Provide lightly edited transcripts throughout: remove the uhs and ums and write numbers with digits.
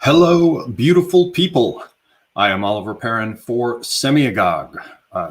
Hello, beautiful people. I am Oliver Perrin for Semiogogue.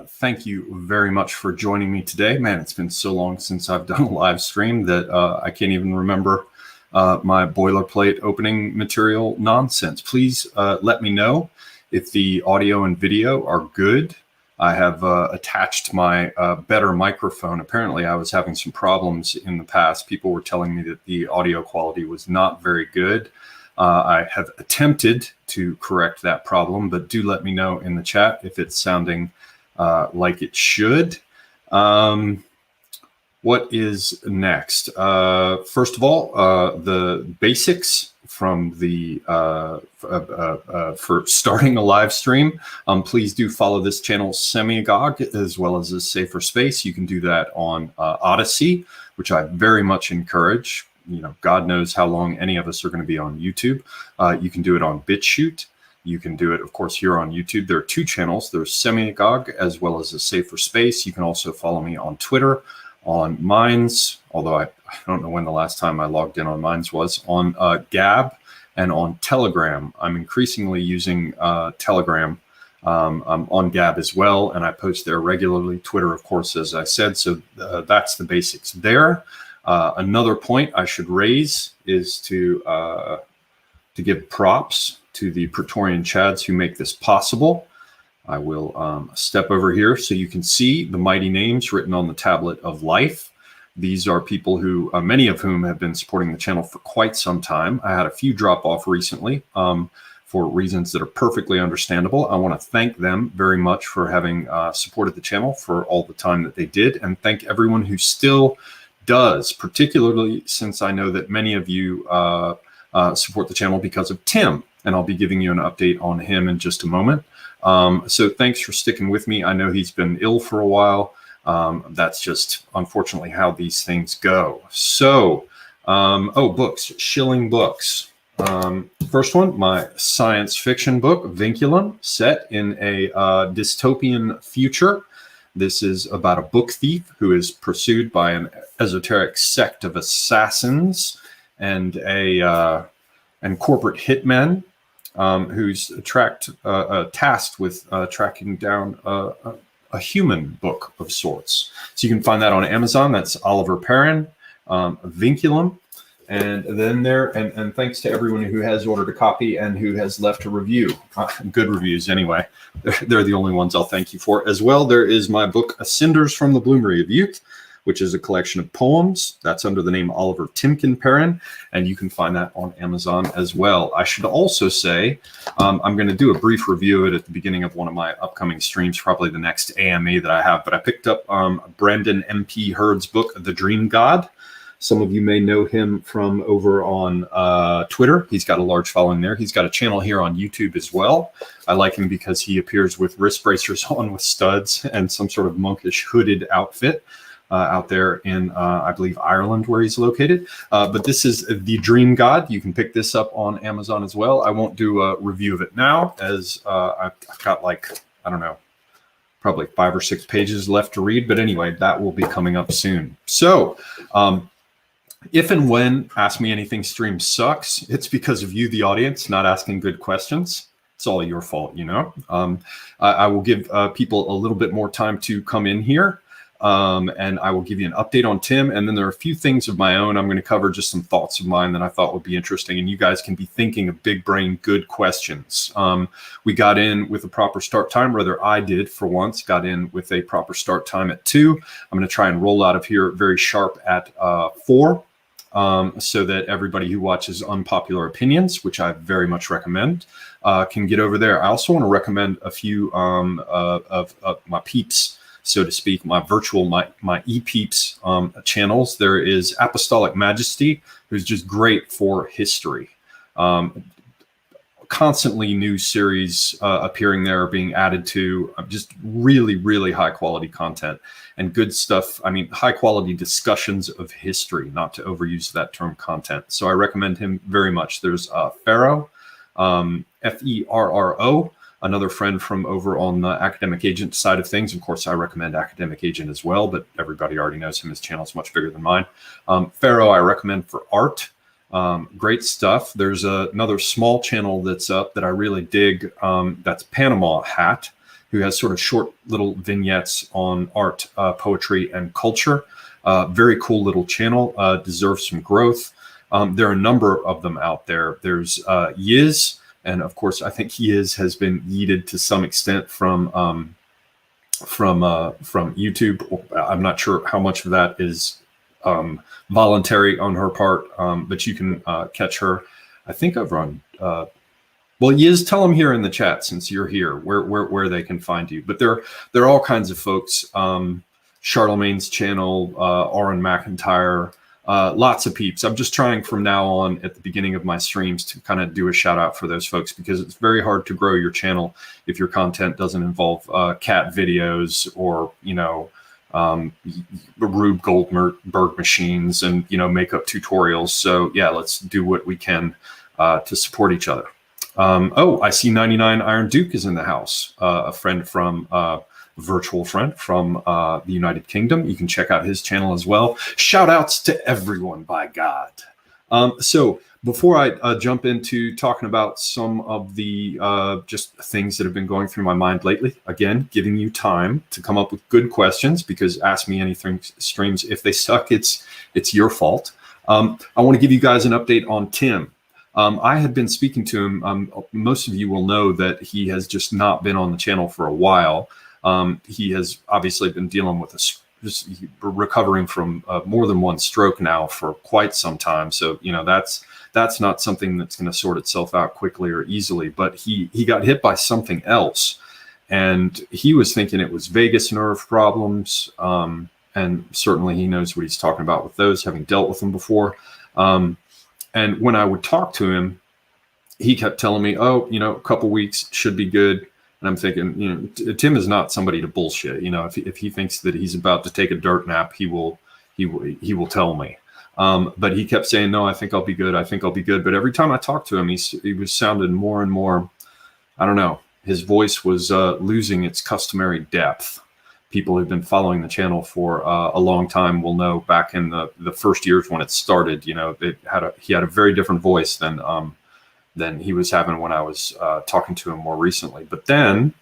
Thank you very much for joining me today. Man, it's been so long since I've done a live stream that I can't even remember my boilerplate opening material nonsense. Please let me know if the audio and video are good. I have attached my better microphone. Apparently, I was having some problems in the past. People were telling me that the audio quality was not very good. I have attempted to correct that problem, but do let me know in the chat if it's sounding like it should. What is next? First of all, the basics from the for starting a live stream. Please do follow this channel, Semiogogue, as well as a safer space. You can do that on Odyssey, which I very much encourage. You know, God knows how long any of us are going to be on YouTube. You can do it on BitChute. You can do it, of course, here on YouTube. There are two channels. There's Semiogogue as well as a safer space. You can also follow me on Twitter, on Minds, although I don't know when the last time I logged in on Minds was, on Gab, and on Telegram. I'm increasingly using Telegram. I'm on Gab as well, and I post there regularly. Twitter, of course, as I said. So that's the basics there. Another point I should raise is to give props to the Praetorian Chads who make this possible. I will step over here so you can see the mighty names written on the tablet of life. These are people who, many of whom have been supporting the channel for quite some time. I had a few drop off recently for reasons that are perfectly understandable. I want to thank them very much for having supported the channel for all the time that they did, and thank everyone who still does, particularly since I know that many of you support the channel because of Tim, and I'll be giving you an update on him in just a moment. So thanks for sticking with me. I know he's been ill for a while. That's just unfortunately how these things go. So, books, shilling books. First one, my science fiction book, Vinculum, set in a dystopian future. This is about a book thief who is pursued by an esoteric sect of assassins and corporate hitmen who's tasked with tracking down a human book of sorts. So you can find that on Amazon. That's Oliver Perrin, Vinculum. And then and thanks to everyone who has ordered a copy and who has left a review, good reviews anyway. They're the only ones I'll thank you for. As well, there is my book, Cinders from the Bloomery of Youth, which is a collection of poems. That's under the name Oliver Timken Perrin, and you can find that on Amazon as well. I should also say, I'm going to do a brief review of it at the beginning of one of my upcoming streams, probably the next AMA that I have, but I picked up Brandon MP Hurd's book, The Dream God. Some of you may know him from over on Twitter. He's got a large following there. He's got a channel here on YouTube as well. I like him because he appears with wrist bracers on with studs and some sort of monkish hooded outfit out there in, I believe, Ireland, where he's located. But this is The Dream God. You can pick this up on Amazon as well. I won't do a review of it now, as I've got, like, I don't know, probably 5 or 6 pages left to read. But anyway, that will be coming up soon. So, if and when Ask Me Anything stream sucks, it's because of you, the audience, not asking good questions. It's all your fault, you know. I will give people a little bit more time to come in here, and I will give you an update on Tim. And then there are a few things of my own. I'm going to cover just some thoughts of mine that I thought would be interesting, and you guys can be thinking of big brain, good questions. We got in with a proper start time, rather I did for once, got in with a proper start time at 2. I'm going to try and roll out of here very sharp at 4. So that everybody who watches Unpopular Opinions, which I very much recommend, can get over there. I also want to recommend a few of my peeps, so to speak, my e-peeps channels. There is Apostolic Majesty, who's just great for history. Constantly new series appearing there, being added to, just really, really high quality content and good stuff. I mean, high quality discussions of history, not to overuse that term content. So I recommend him very much. There's Ferro, Ferro, another friend from over on the Academic Agent side of things. Of course, I recommend Academic Agent as well, but everybody already knows him. His channel is much bigger than mine. Ferro I recommend for art. Great stuff. There's another small channel that's up that I really dig. That's Panama Hat, who has sort of short little vignettes on art, poetry, and culture. Very cool little channel, deserves some growth. There are a number of them out there. There's Yiz, and of course, I think Yiz has been yeeted to some extent from YouTube. I'm not sure how much of that is voluntary on her part, but you can catch her, I think, over on well, Yiz, tell them here in the chat, since you're here, where they can find you. But there are all kinds of folks. Charlemagne's channel, Auron McIntyre, lots of peeps. I'm just trying from now on at the beginning of my streams to kind of do a shout out for those folks, because it's very hard to grow your channel if your content doesn't involve cat videos or, you know, Rube Goldberg machines and, you know, makeup tutorials. So yeah, let's do what we can to support each other. Oh, I see 99 Iron Duke is in the house, a friend from virtual friend from the United Kingdom. You can check out his channel as well. Shout outs to everyone, by God. So before I jump into talking about some of the just things that have been going through my mind lately, again, giving you time to come up with good questions, because Ask Me Anything streams, if they suck, it's your fault. I want to give you guys an update on Tim. I had been speaking to him. Most of you will know that he has just not been on the channel for a while. He has obviously been dealing with just recovering from more than one stroke now for quite some time. So, you know, that's not something that's going to sort itself out quickly or easily. But he got hit by something else, and he was thinking it was vagus nerve problems. And certainly he knows what he's talking about with those, having dealt with them before. And when I would talk to him, he kept telling me, oh, you know, a couple weeks should be good. And I'm thinking, you know, Tim is not somebody to bullshit. You know, if he thinks that he's about to take a dirt nap, he will tell me. But he kept saying, no, I think I'll be good. I think I'll be good. But every time I talked to him, he was sounding more and more, I don't know, his voice was losing its customary depth. People who've been following the channel for a long time will know back in the first years when it started, you know, he had a very different voice than he was having when I was talking to him more recently. But then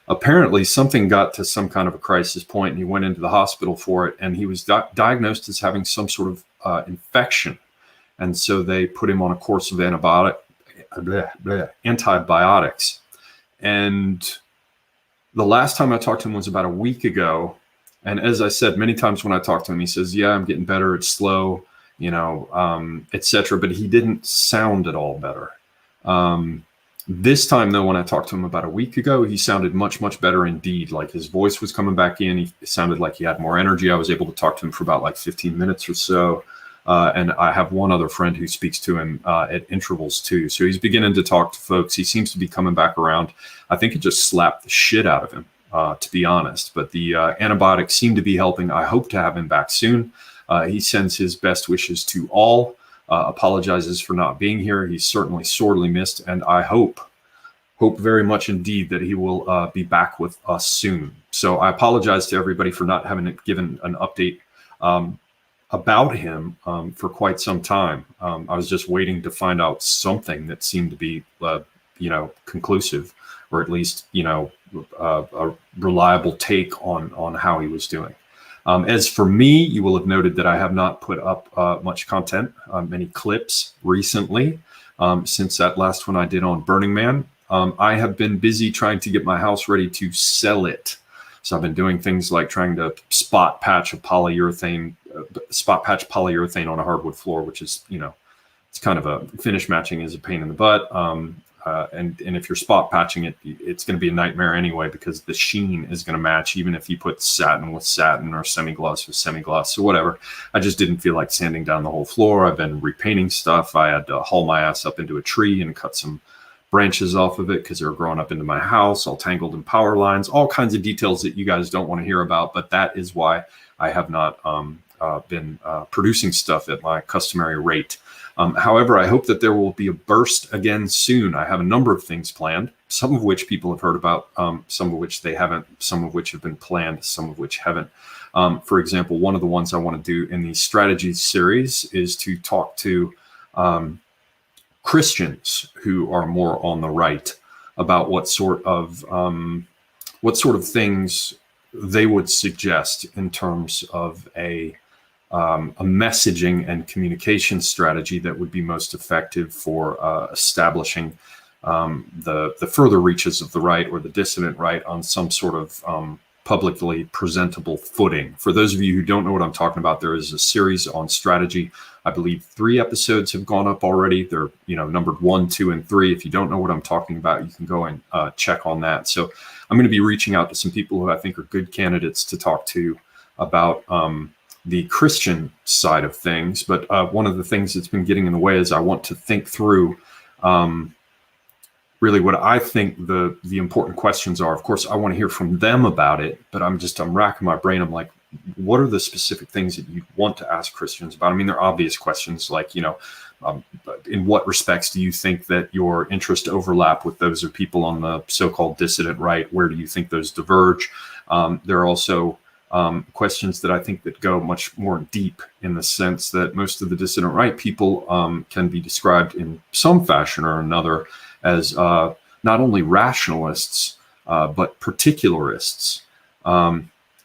apparently something got to some kind of a crisis point, and he went into the hospital for it, and he was diagnosed as having some sort of infection. And so they put him on a course of antibiotics. And the last time I talked to him was about a week ago. And as I said, many times when I talk to him, he says, yeah, I'm getting better. It's slow, you know, etc. But he didn't sound at all better. This time, though, when I talked to him about a week ago, he sounded much, much better indeed. Like his voice was coming back in. He sounded like he had more energy. I was able to talk to him for about like 15 minutes or so. And I have one other friend who speaks to him at intervals too. So he's beginning to talk to folks. He seems to be coming back around. I think it just slapped the shit out of him, to be honest. But the antibiotics seem to be helping. I hope to have him back soon. He sends his best wishes to all, apologizes for not being here. He's certainly sorely missed. And I hope very much indeed that he will be back with us soon. So I apologize to everybody for not having given an update about him for quite some time. I was just waiting to find out something that seemed to be, you know, conclusive, or at least, you know, a reliable take on how he was doing. As for me, you will have noted that I have not put up much content, many clips recently, since that last one I did on Burning Man. I have been busy trying to get my house ready to sell it. So I've been doing things like trying to spot patch polyurethane on a hardwood floor, which is, you know, it's kind of a finish matching is a pain in the butt. And if you're spot patching it, it's going to be a nightmare anyway, because the sheen is going to match even if you put satin with satin or semi-gloss with semi-gloss. So whatever. I just didn't feel like sanding down the whole floor. I've been repainting stuff. I had to haul my ass up into a tree and cut some branches off of it because they were growing up into my house, all tangled in power lines, all kinds of details that you guys don't want to hear about. But that is why I have not been producing stuff at my customary rate. However, I hope that there will be a burst again soon. I have a number of things planned, some of which people have heard about, some of which they haven't, some of which have been planned, some of which haven't. For example, one of the ones I want to do in the strategy series is to talk to Christians who are more on the right about what sort of things they would suggest in terms of a messaging and communication strategy that would be most effective for establishing the further reaches of the right or the dissident right on some sort of publicly presentable footing. For those of you who don't know what I'm talking about, there is a series on strategy. I believe 3 episodes have gone up already. They're numbered 1, 2, and 3. If you don't know what I'm talking about, you can go and check on that. So I'm going to be reaching out to some people who I think are good candidates to talk to about the Christian side of things. But one of the things that's been getting in the way is I want to think through really what I think the important questions are. Of course, I want to hear from them about it, but I'm racking my brain. I'm like, what are the specific things that you want to ask Christians about? I mean, they're obvious questions like, in what respects do you think that your interests overlap with those of people on the so-called dissident right? Where do you think those diverge? There are also questions that I think that go much more deep, in the sense that most of the dissident right people can be described in some fashion or another as not only rationalists, but particularists.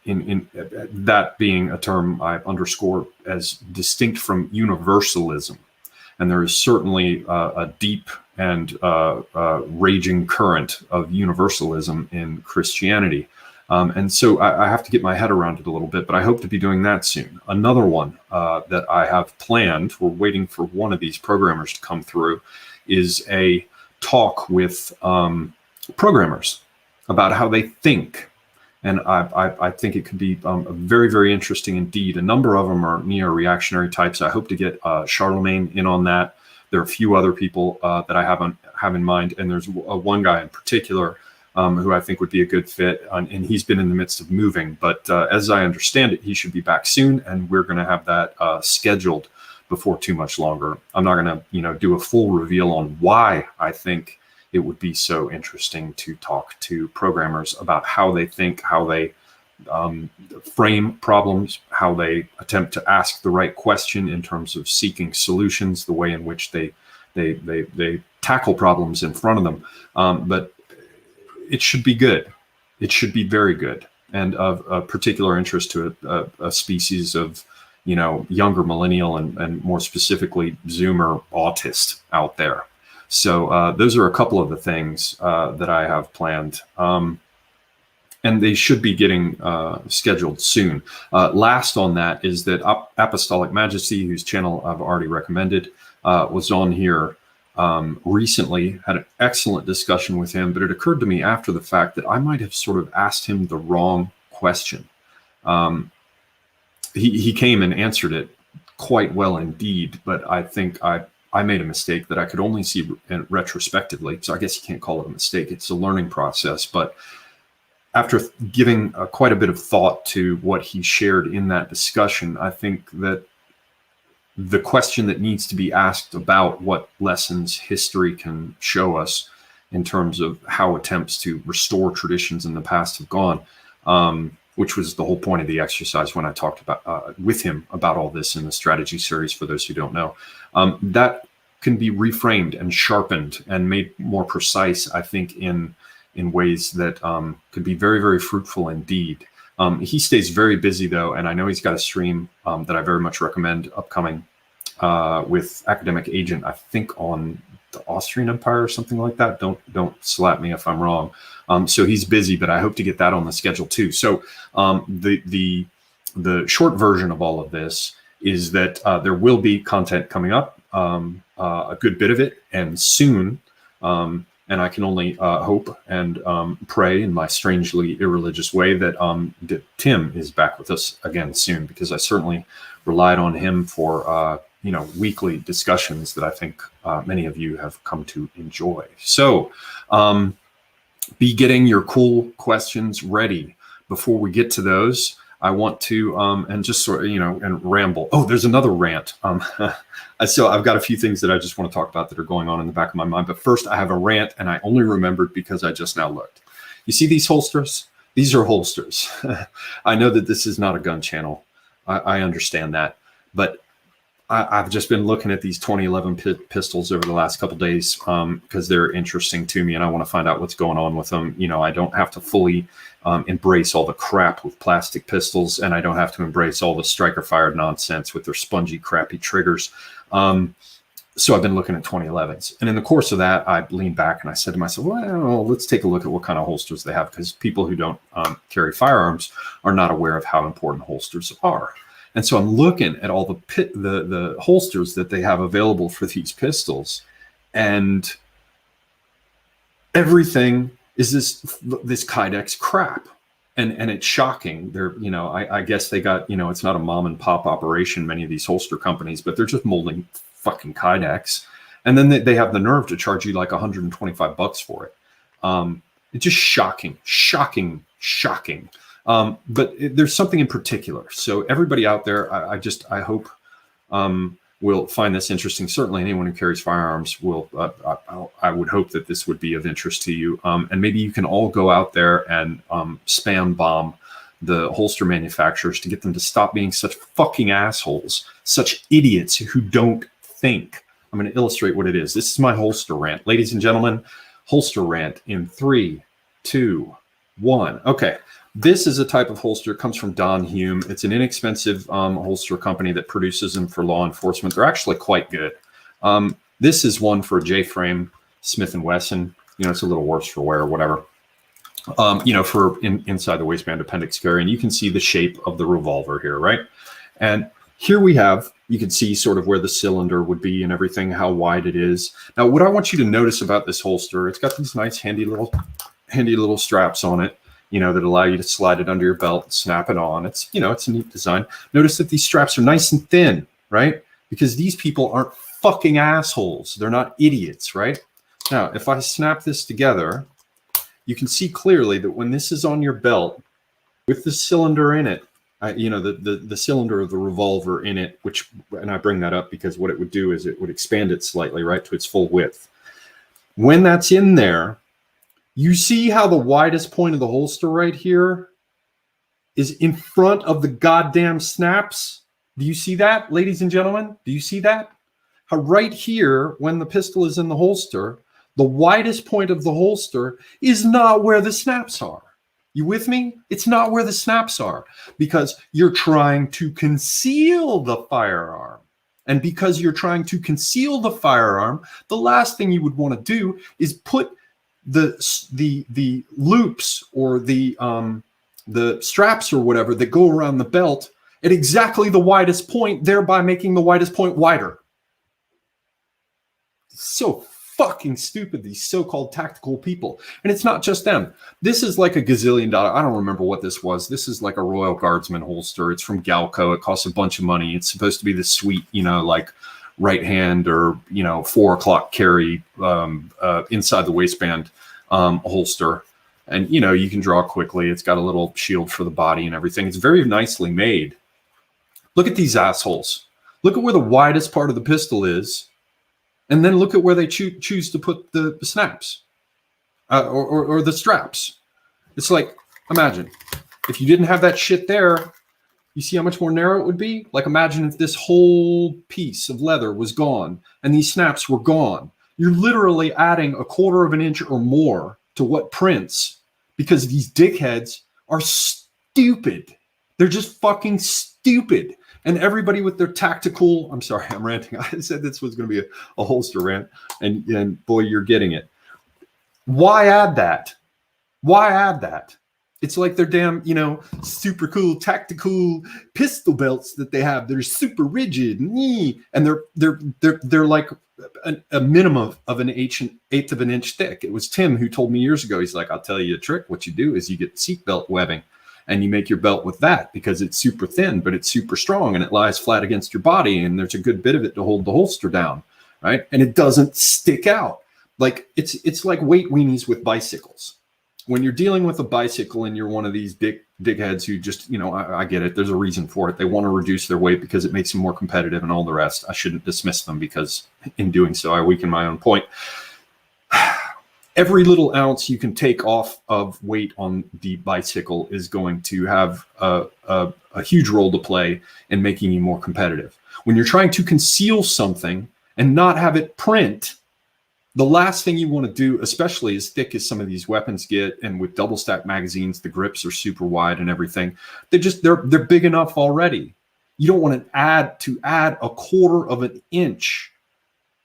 In that being a term I underscore as distinct from universalism. And there is certainly a deep and raging current of universalism in Christianity. And so I have to get my head around it a little bit, but I hope to be doing that soon. Another one that I have planned, we're waiting for one of these programmers to come through, is a talk with programmers about how they think. And I think it could be very, very interesting indeed. A number of them are neo-reactionary types. I hope to get Charlemagne in on that. There are a few other people that I have in mind. And there's one guy in particular who I think would be a good fit. And he's been in the midst of moving. But as I understand it, he should be back soon. And we're going to have that scheduled before too much longer. I'm not going to do a full reveal on why I think it would be so interesting to talk to programmers about how they think, how they frame problems, how they attempt to ask the right question in terms of seeking solutions, the way in which they tackle problems in front of them. But it should be good. It should be very good, and of a particular interest to a species of younger millennial and more specifically Zoomer autist out there. So those are a couple of the things that I have planned, and they should be getting scheduled soon. Last on that is that Apostolic Majesty, whose channel I've already recommended, was on here recently, had an excellent discussion with him, but it occurred to me after the fact that I might have sort of asked him the wrong question. He came and answered it quite well indeed, but I think I made a mistake that I could only see retrospectively. So I guess you can't call it a mistake. It's a learning process. But after giving quite a bit of thought to what he shared in that discussion, I think that the question that needs to be asked about what lessons history can show us in terms of how attempts to restore traditions in the past have gone, which was the whole point of the exercise when I talked about with him about all this in the strategy series, for those who don't know. That can be reframed and sharpened and made more precise, I think, in ways that could be very, very fruitful indeed. He stays very busy, though, and I know he's got a stream that I very much recommend upcoming with Academic Agent, I think on the Austrian Empire or something like that. Don't slap me if I'm wrong. So he's busy, but I hope to get that on the schedule too. So the short version of all of this is that there will be content coming up, a good bit of it, and soon. And I can only hope and pray in my strangely irreligious way that Tim is back with us again soon, because I certainly relied on him for weekly discussions that I think many of you have come to enjoy. So be getting your cool questions ready. Before we get to those, I want to and just sort of and ramble. Oh, there's another rant. So I've got a few things that I just want to talk about that are going on in the back of my mind. But first, I have a rant, and I only remembered because I just now looked. You see these holsters? These are holsters. I know that this is not a gun channel. I understand that, but I've just been looking at these 2011 pistols over the last couple of days because they're interesting to me, and I want to find out what's going on with them. You know, I don't have to fully embrace all the crap with plastic pistols, and I don't have to embrace all the striker-fired nonsense with their spongy, crappy triggers. So I've been looking at 2011s. And in the course of that, I leaned back and I said to myself, well, let's take a look at what kind of holsters they have, because people who don't carry firearms are not aware of how important holsters are. And so I'm looking at all the holsters that they have available for these pistols, and everything is this Kydex crap. And it's shocking. They're, you know, I guess they got, you know, it's not a mom and pop operation, many of these holster companies, but they're just molding fucking Kydex. And then they have the nerve to charge you like $125 for it. It's just shocking. But there's something in particular. So everybody out there, I hope will find this interesting. Certainly anyone who carries firearms will, I would hope that this would be of interest to you. And maybe you can all go out there and spam bomb the holster manufacturers to get them to stop being such fucking assholes, such idiots who don't think. I'm going to illustrate what it is. This is my holster rant. Ladies and gentlemen, holster rant in 3, 2, 1. Okay. This is a type of holster. It comes from Don Hume. It's an inexpensive holster company that produces them for law enforcement. They're actually quite good. This is one for a J-frame Smith & Wesson. You know, it's a little worse for wear or whatever. You know, for inside the waistband appendix carry. And you can see the shape of the revolver here, right? And here we have, you can see sort of where the cylinder would be and everything, how wide it is. Now, what I want you to notice about this holster, it's got these nice handy little straps on it, you know, that allow you to slide it under your belt and snap it on. It's, you know, it's a neat design. Notice that these straps are nice and thin, right? Because these people aren't fucking assholes. They're not idiots, right? Now, if I snap this together, you can see clearly that when this is on your belt with the cylinder in it, you know, the cylinder of the revolver in it, which, and I bring that up because what it would do is it would expand it slightly, right, to its full width. When that's in there, you see how the widest point of the holster right here is in front of the goddamn snaps? Do you see that, ladies and gentlemen? Do you see that? How right here, when the pistol is in the holster, the widest point of the holster is not where the snaps are. You with me? It's not where the snaps are because you're trying to conceal the firearm. And because you're trying to conceal the firearm, the last thing you would want to do is put the loops or the straps or whatever that go around the belt at exactly the widest point, thereby making the widest point wider. So fucking stupid, these so-called tactical people. And it's not just them. This is like a gazillion dollar. I don't remember what this was. This is like a Royal Guardsman holster. It's from Galco. It costs a bunch of money. It's supposed to be this sweet, you know, like right hand or, you know, 4 o'clock carry inside the waistband holster. And, you know, you can draw quickly. It's got a little shield for the body and everything. It's very nicely made. Look at these assholes. Look at where the widest part of the pistol is. And then look at where they choose to put the snaps or the straps. It's like, imagine if you didn't have that shit there, you see how much more narrow it would be? Like imagine if this whole piece of leather was gone and these snaps were gone. You're literally adding 1/4 of an inch or more to what prints because these dickheads are stupid. They're just fucking stupid. And everybody with their tactical, I'm sorry, I'm ranting. I said this was going to be a holster rant, and boy, you're getting it. Why add that? Why add that? It's like they're damn, you know, super cool tactical pistol belts that they have. They're super rigid, and they're like a minimum of an eighth of an inch thick. It was Tim who told me years ago. He's like, I'll tell you a trick. What you do is you get seatbelt webbing. And you make your belt with that because it's super thin, but it's super strong and it lies flat against your body. And there's a good bit of it to hold the holster down, right? And it doesn't stick out. Like it's like weight weenies with bicycles. When you're dealing with a bicycle and you're one of these big heads who just, you know, I get it. There's a reason for it. They want to reduce their weight because it makes them more competitive and all the rest. I shouldn't dismiss them because in doing so, I weaken my own point. every little ounce you can take off of weight on the bicycle is going to have a huge role to play in making you more competitive. When you're trying to conceal something and not have it print, the last thing you want to do, especially as thick as some of these weapons get, and with double stack magazines, the grips are super wide and everything. They're big enough already. You don't want to add a quarter of an inch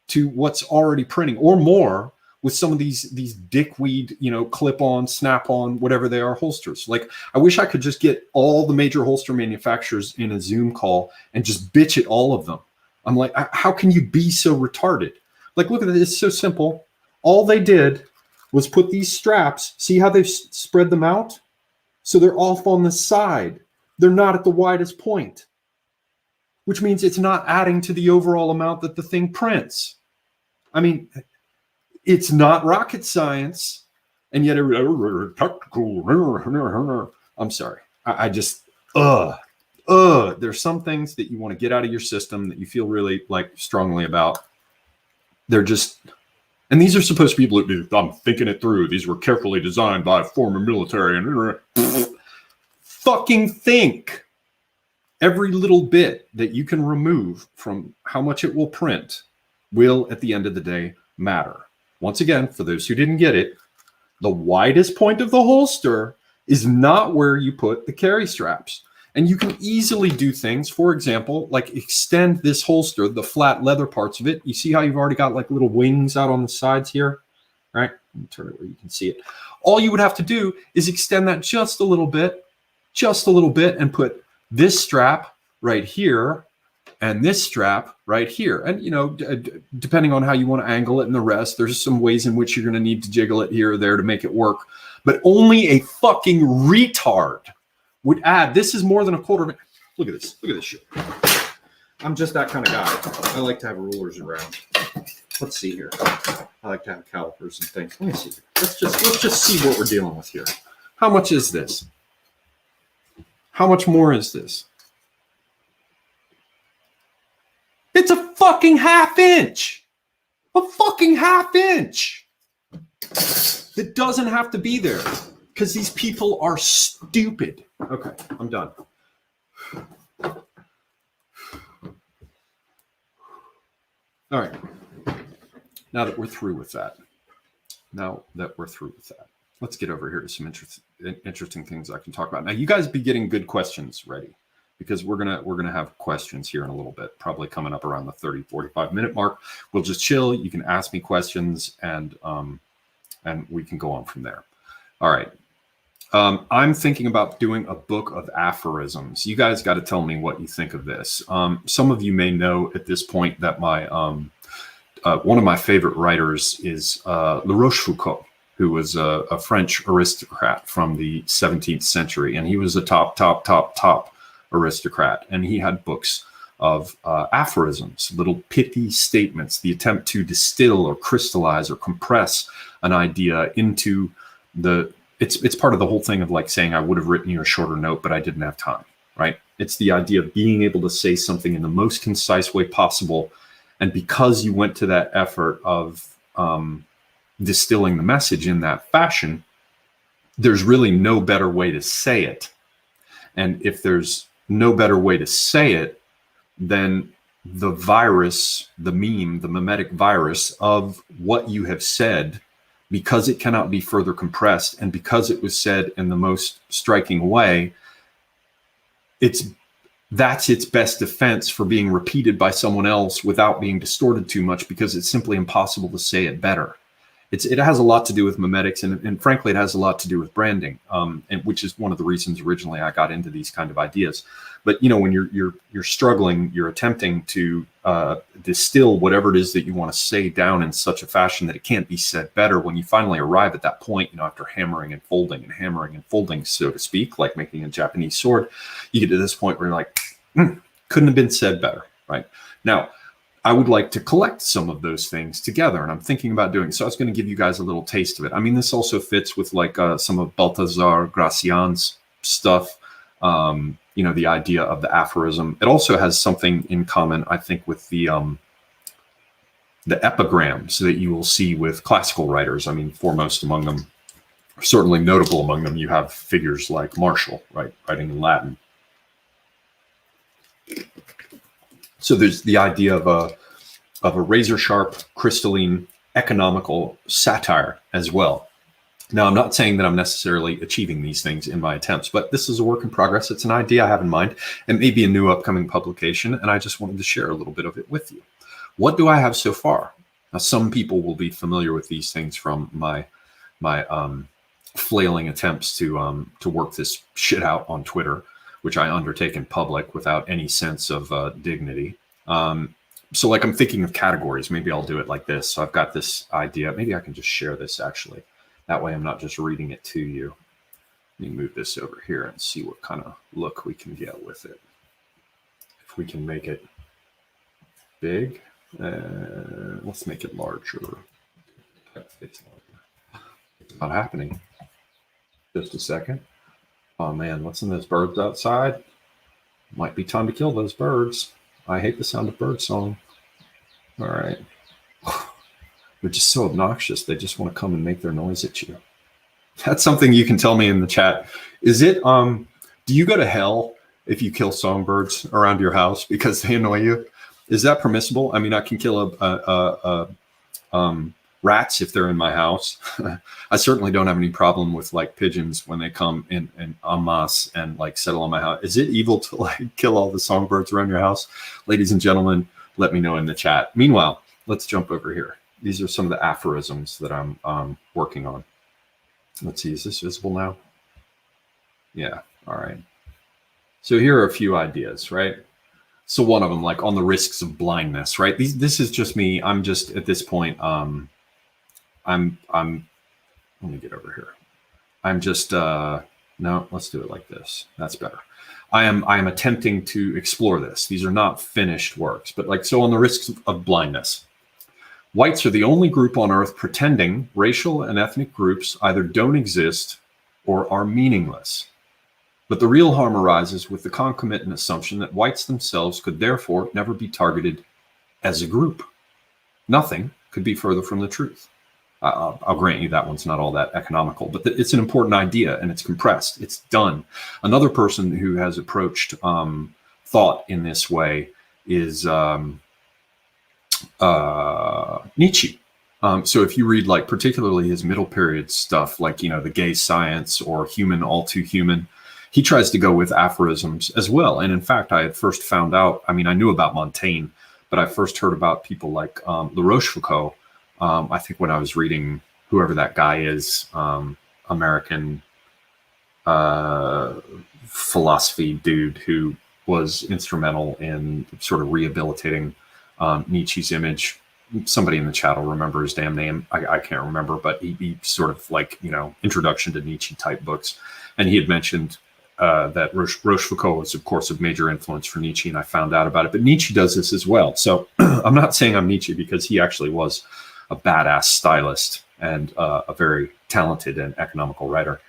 to what's already printing or more with some of these dickweed, clip-on, snap-on, whatever they are, holsters. Like, I wish I could just get all the major holster manufacturers in a Zoom call and just bitch at all of them. I'm like, how can you be so retarded? Like, look at it. It's so simple. All they did was put these straps. See how they've spread them out? So they're off on the side. They're not at the widest point, which means it's not adding to the overall amount that the thing prints. I mean, it's not rocket science, and yet technical. I'm sorry. I just there's some things that you want to get out of your system that you feel really strongly about. They're just, and these are supposed to be, I'm thinking it through. These were carefully designed by a former military. And fucking think. Every little bit that you can remove from how much it will print will, at the end of the day, matter. Once again, for those who didn't get it, the widest point of the holster is not where you put the carry straps. And you can easily do things, for example, like extend this holster, the flat leather parts of it. You see how you've already got like little wings out on the sides here, right? Let me turn it where you can see it. All you would have to do is extend that just a little bit, and put this strap right here and this strap right here. And, depending on how you want to angle it and the rest, there's some ways in which you're going to need to jiggle it here or there to make it work. But only a fucking retard would add. This is more than a quarter of it. Look at this. Look at this shit. I'm just that kind of guy. I like to have rulers around. Let's see here. I like to have calipers and things. Let me see. Let's just see what we're dealing with here. How much is this? How much more is this? It's a fucking half inch. A fucking half inch. It doesn't have to be there because these people are stupid. Okay, I'm done. All right. Now that we're through with that, let's get over here to some interesting things I can talk about. Now, you guys be getting good questions ready, because we're gonna have questions here in a little bit, probably coming up around the 30-45 minute mark. We'll just chill. You can ask me questions, and we can go on from there. All right. I'm thinking about doing a book of aphorisms. You guys got to tell me what you think of this. Some of you may know at this point that my one of my favorite writers is La Rochefoucauld, who was a French aristocrat from the 17th century, and he was a top aristocrat, and he had books of aphorisms, little pithy statements, the attempt to distill or crystallize or compress an idea into the. It's part of the whole thing of like saying I would have written you a shorter note, but I didn't have time, right? It's the idea of being able to say something in the most concise way possible, and because you went to that effort of distilling the message in that fashion, there's really no better way to say it. And if there's no better way to say it, then the virus, the meme, the mimetic virus of what you have said, because it cannot be further compressed and because it was said in the most striking way, that's its best defense for being repeated by someone else without being distorted too much, because it's simply impossible to say it better. It has a lot to do with memetics, and frankly, it has a lot to do with branding, and which is one of the reasons originally I got into these kind of ideas. But when you're struggling, you're attempting to distill whatever it is that you want to say down in such a fashion that it can't be said better. When you finally arrive at that point, after hammering and folding, so to speak, like making a Japanese sword, you get to this point where you're like, couldn't have been said better, right? Now, I would like to collect some of those things together, and I'm thinking about doing so. I was going to give you guys a little taste of it. I mean, this also fits with like some of Balthazar Gracian's stuff. The idea of the aphorism. It also has something in common, I think, with the the epigrams that you will see with classical writers. I mean, foremost among them, certainly notable among them, you have figures like Martial, right, writing in Latin. So there's the idea of a razor sharp, crystalline, economical satire as well. Now, I'm not saying that I'm necessarily achieving these things in my attempts, but this is a work in progress. It's an idea I have in mind, and maybe a new upcoming publication, and I just wanted to share a little bit of it with you. What do I have so far? Now, some people will be familiar with these things from my flailing attempts to work this shit out on Twitter, which I undertake in public without any sense of dignity. So like I'm thinking of categories. Maybe I'll do it like this. So I've got this idea. Maybe I can just share this actually. That way I'm not just reading it to you. Let me move this over here and see what kind of look we can get with it. If we can make it big, let's make it larger. It's not happening. Just a second. Oh man, what's in those birds outside? Might be time to kill those birds. I hate the sound of bird song. All right. They're just so obnoxious. They just want to come and make their noise at you. That's something you can tell me in the chat. Is it, do you go to hell if you kill songbirds around your house because they annoy you? Is that permissible? I mean, I can kill rats if they're in my house. I certainly don't have any problem with like pigeons when they come in en masse and like settle on my house. Is it evil to like kill all the songbirds around your house? Ladies and gentlemen, let me know in the chat. Meanwhile, let's jump over here. These are some of the aphorisms that I'm working on. Let's see, is this visible now? Yeah, all right. So here are a few ideas, right? So one of them, like on the risks of blindness, right? This is just me. I'm just at this point, let me get over here. I'm just, no, let's do it like this. That's better. I am attempting to explore this. These are not finished works, but like, so on the risks of blindness. Whites are the only group on earth pretending racial and ethnic groups either don't exist or are meaningless. But the real harm arises with the concomitant assumption that whites themselves could therefore never be targeted as a group. Nothing could be further from the truth. I'll grant you that one's not all that economical, but it's an important idea and it's compressed. It's done. Another person who has approached thought in this way is Nietzsche. So if you read like particularly his middle period stuff, like, you know, The Gay Science or Human, All Too Human, he tries to go with aphorisms as well. And in fact, I had first found out, I mean, I knew about Montaigne, but I first heard about people like La Rochefoucauld, I think when I was reading whoever that guy is, American philosophy dude who was instrumental in sort of rehabilitating Nietzsche's image. Somebody in the chat will remember his damn name. I can't remember, but he sort of like, you know, introduction to Nietzsche type books. And he had mentioned that Rochefoucauld was, of course, a major influence for Nietzsche, and I found out about it. But Nietzsche does this as well. So I'm not saying I'm Nietzsche because he actually was a badass stylist and a very talented and economical writer,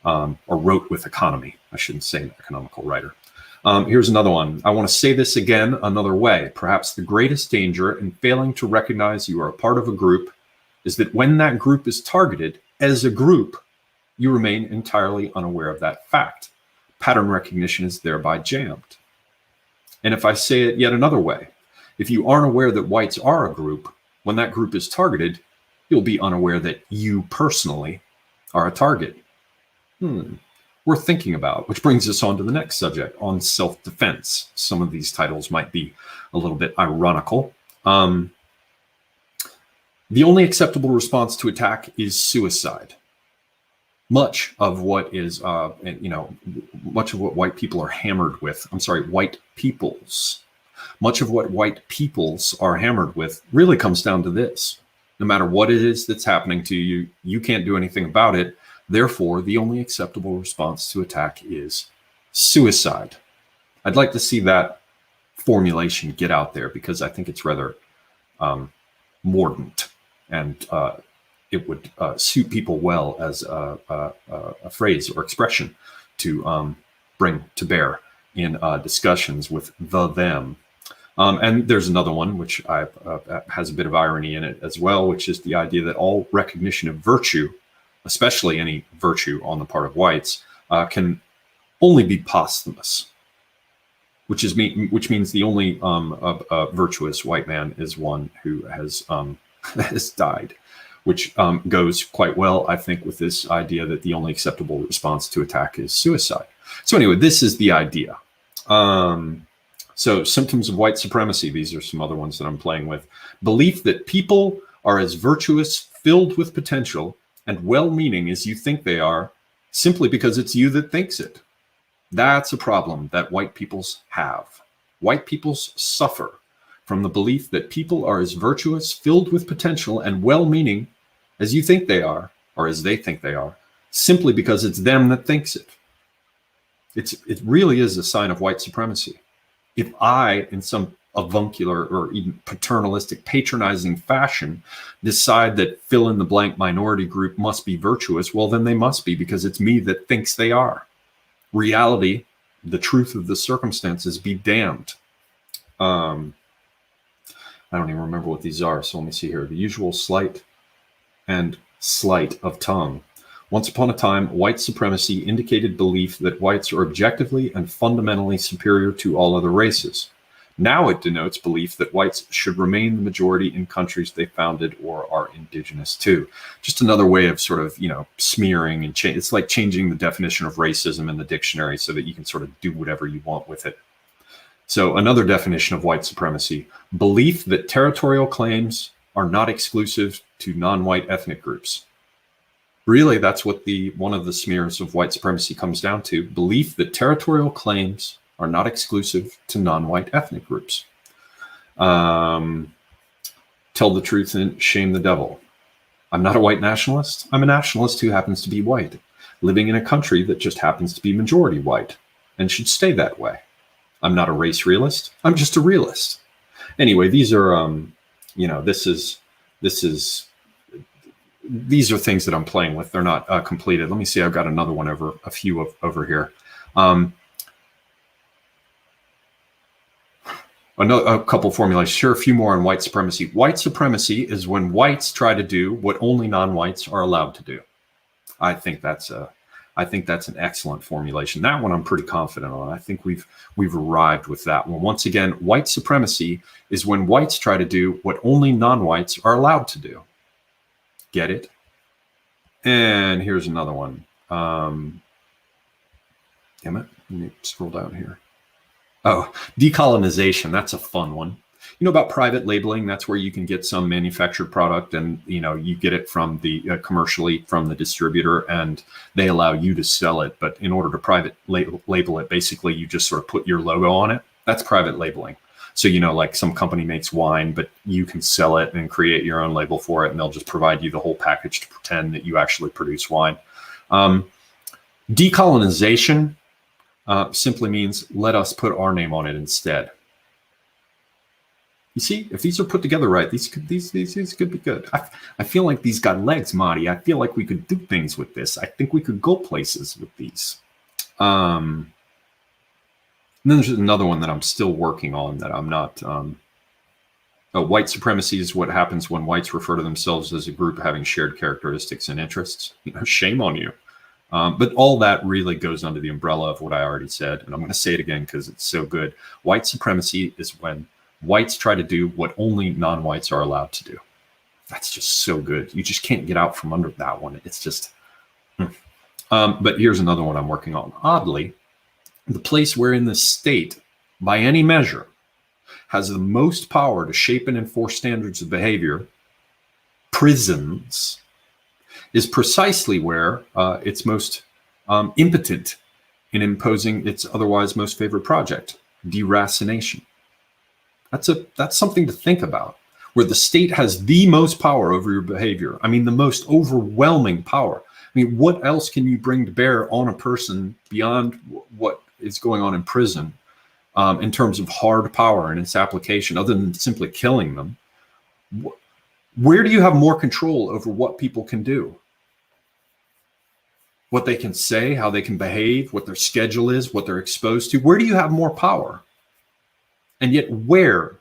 or wrote with economy. I shouldn't say an economical writer. Here's another one. I want to say this again another way. Perhaps the greatest danger in failing to recognize you are a part of a group is that when that group is targeted as a group, you remain entirely unaware of that fact. Pattern recognition is thereby jammed. And if I say it yet another way, if you aren't aware that whites are a group, when that group is targeted, you'll be unaware that you personally are a target. Worth thinking about, which brings us on to the next subject, on self-defense. Some of these titles might be a little bit ironical. The only acceptable response to attack is suicide. Much of what is, much of what white people are hammered with, white peoples. Much of what white peoples are hammered with really comes down to this. No matter what it is that's happening to you, you can't do anything about it. Therefore, the only acceptable response to attack is suicide. I'd like to see that formulation get out there because I think it's rather mordant, and it would suit people well as a phrase or expression to bring to bear in discussions with them. And there's another one which has a bit of irony in it as well, which is the idea that all recognition of virtue, especially any virtue on the part of whites, can only be posthumous, which means the only virtuous white man is one who has has died, which goes quite well, I think, with this idea that the only acceptable response to attack is suicide. So anyway, this is the idea. So symptoms of white supremacy, these are some other ones that I'm playing with. Belief that people are as virtuous, filled with potential, and well-meaning as you think they are, simply because it's you that thinks it. That's a problem that white peoples have. White peoples suffer from the belief that people are as virtuous, filled with potential, and well-meaning as you think they are, or as they think they are, simply because it's them that thinks it. It really is a sign of white supremacy. If I, in some avuncular or even paternalistic, patronizing fashion, decide that fill-in-the-blank minority group must be virtuous, well, then they must be, because it's me that thinks they are. Reality, the truth of the circumstances, be damned. I don't even remember what these are, so let me see here. The usual slight and sleight of tongue. Once upon a time, white supremacy indicated belief that whites are objectively and fundamentally superior to all other races. Now it denotes belief that whites should remain the majority in countries they founded or are indigenous to. Just another way of sort of, smearing and change. It's like changing the definition of racism in the dictionary so that you can sort of do whatever you want with it. So another definition of white supremacy: belief that territorial claims are not exclusive to non-white ethnic groups. Really, that's what one of the smears of white supremacy comes down to: belief that territorial claims are not exclusive to non-white ethnic groups. Tell the truth and shame the devil. I'm not a white nationalist. I'm a nationalist who happens to be white, living in a country that just happens to be majority white and should stay that way. I'm not a race realist. I'm just a realist. Anyway, these are, these are things that I'm playing with. They're not completed. Let me see. I've got another one over here. A couple formulations. Sure, a few more on white supremacy. White supremacy is when whites try to do what only non-whites are allowed to do. I think that's an excellent formulation. That one I'm pretty confident on. I think we've arrived with that one. Once again, white supremacy is when whites try to do what only non-whites are allowed to do. Get it? And here's another one. Damn it. Let me scroll down here. Oh, decolonization. That's a fun one. You know about private labeling? That's where you can get some manufactured product and, you get it from the commercially from the distributor, and they allow you to sell it. But in order to private label it, basically you just sort of put your logo on it. That's private labeling. So, like some company makes wine, but you can sell it and create your own label for it, and they'll just provide you the whole package to pretend that you actually produce wine. Decolonization simply means let us put our name on it instead. You see, if these are put together right, these could be good. I feel like these got legs, Marty. I feel like we could do things with this. I think we could go places with these. And then there's another one that I'm still working on that I'm not. White supremacy is what happens when whites refer to themselves as a group having shared characteristics and interests. Shame on you. But all that really goes under the umbrella of what I already said. And I'm going to say it again because it's so good. White supremacy is when whites try to do what only non-whites are allowed to do. That's just so good. You just can't get out from under that one. It's just. But here's another one I'm working on. Oddly, the place wherein the state, by any measure, has the most power to shape and enforce standards of behavior, prisons, is precisely where it's most impotent in imposing its otherwise most favored project, deracination. That's something to think about, where the state has the most power over your behavior. I mean, the most overwhelming power. I mean, what else can you bring to bear on a person beyond what is going on in prison in terms of hard power and its application, other than simply killing them? Where do you have more control over what people can do? What they can say, how they can behave, what their schedule is, what they're exposed to? Where do you have more power? And yet where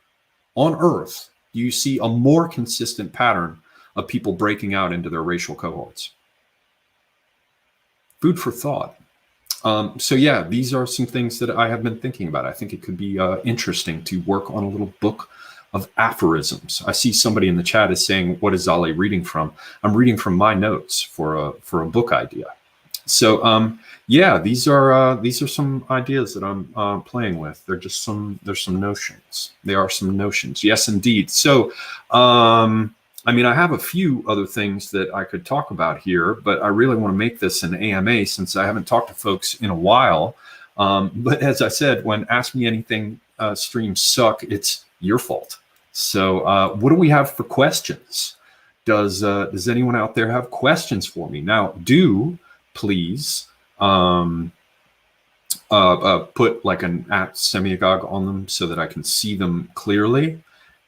on earth do you see a more consistent pattern of people breaking out into their racial cohorts? Food for thought. So yeah, these are some things that I have been thinking about. I think it could be interesting to work on a little book of aphorisms. I see somebody in the chat is saying, what is Zale reading from? I'm reading from my notes for a book idea. So yeah, these are some ideas that I'm playing with. There's some notions. There are some notions. Yes, indeed. So I mean, I have a few other things that I could talk about here, but I really want to make this an AMA since I haven't talked to folks in a while. But as I said, when Ask Me Anything streams suck, it's your fault. So what do we have for questions? Does anyone out there have questions for me? Now, do please put like an @Semiogogue on them so that I can see them clearly.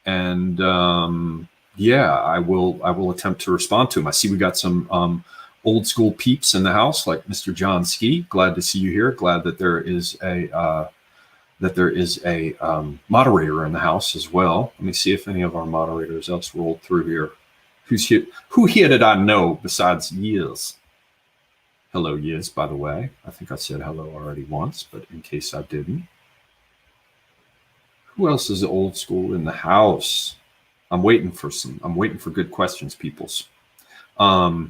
And yeah, I will attempt to respond to them. I see we got some old school peeps in the house, like Mr. John Ski. Glad to see you here. Glad that there is a moderator in the house as well. Let me see if any of our moderators else rolled through here. Who's here? Who here did I know besides Yiz? Hello, Yiz, by the way. I think I said hello already once, but in case I didn't. Who else is old school in the house? I'm waiting for good questions, peoples. As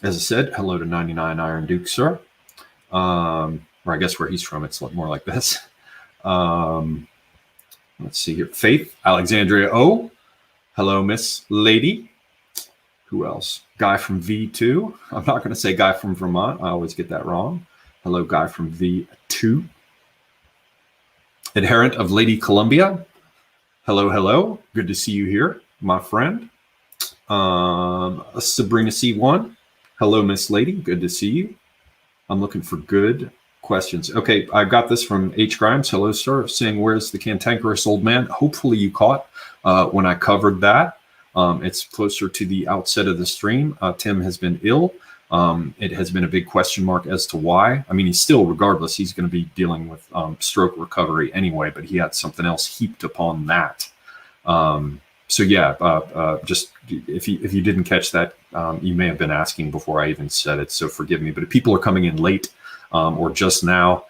I said, hello to 99 Iron Duke, sir. Or I guess where he's from, it's more like this. Let's see here. Faith, Alexandria O. Hello, Miss Lady. Who else? Guy from V2. I'm not going to say guy from Vermont. I always get that wrong. Hello, guy from V2. Adherent of Lady Columbia. Hello, hello. Good to see you here, my friend. Sabrina C1. Hello, Miss Lady. Good to see you. I'm looking for good questions. Okay, I got this from H. Grimes. Hello, sir. Saying, where's the cantankerous old man? Hopefully you caught when I covered that. It's closer to the outset of the stream. Tim has been ill. It has been a big question mark as to why. I mean, he's still, regardless, he's going to be dealing with stroke recovery anyway, but he had something else heaped upon that. So yeah, just if you didn't catch that, you may have been asking before I even said it, so forgive me. But if people are coming in late or just now,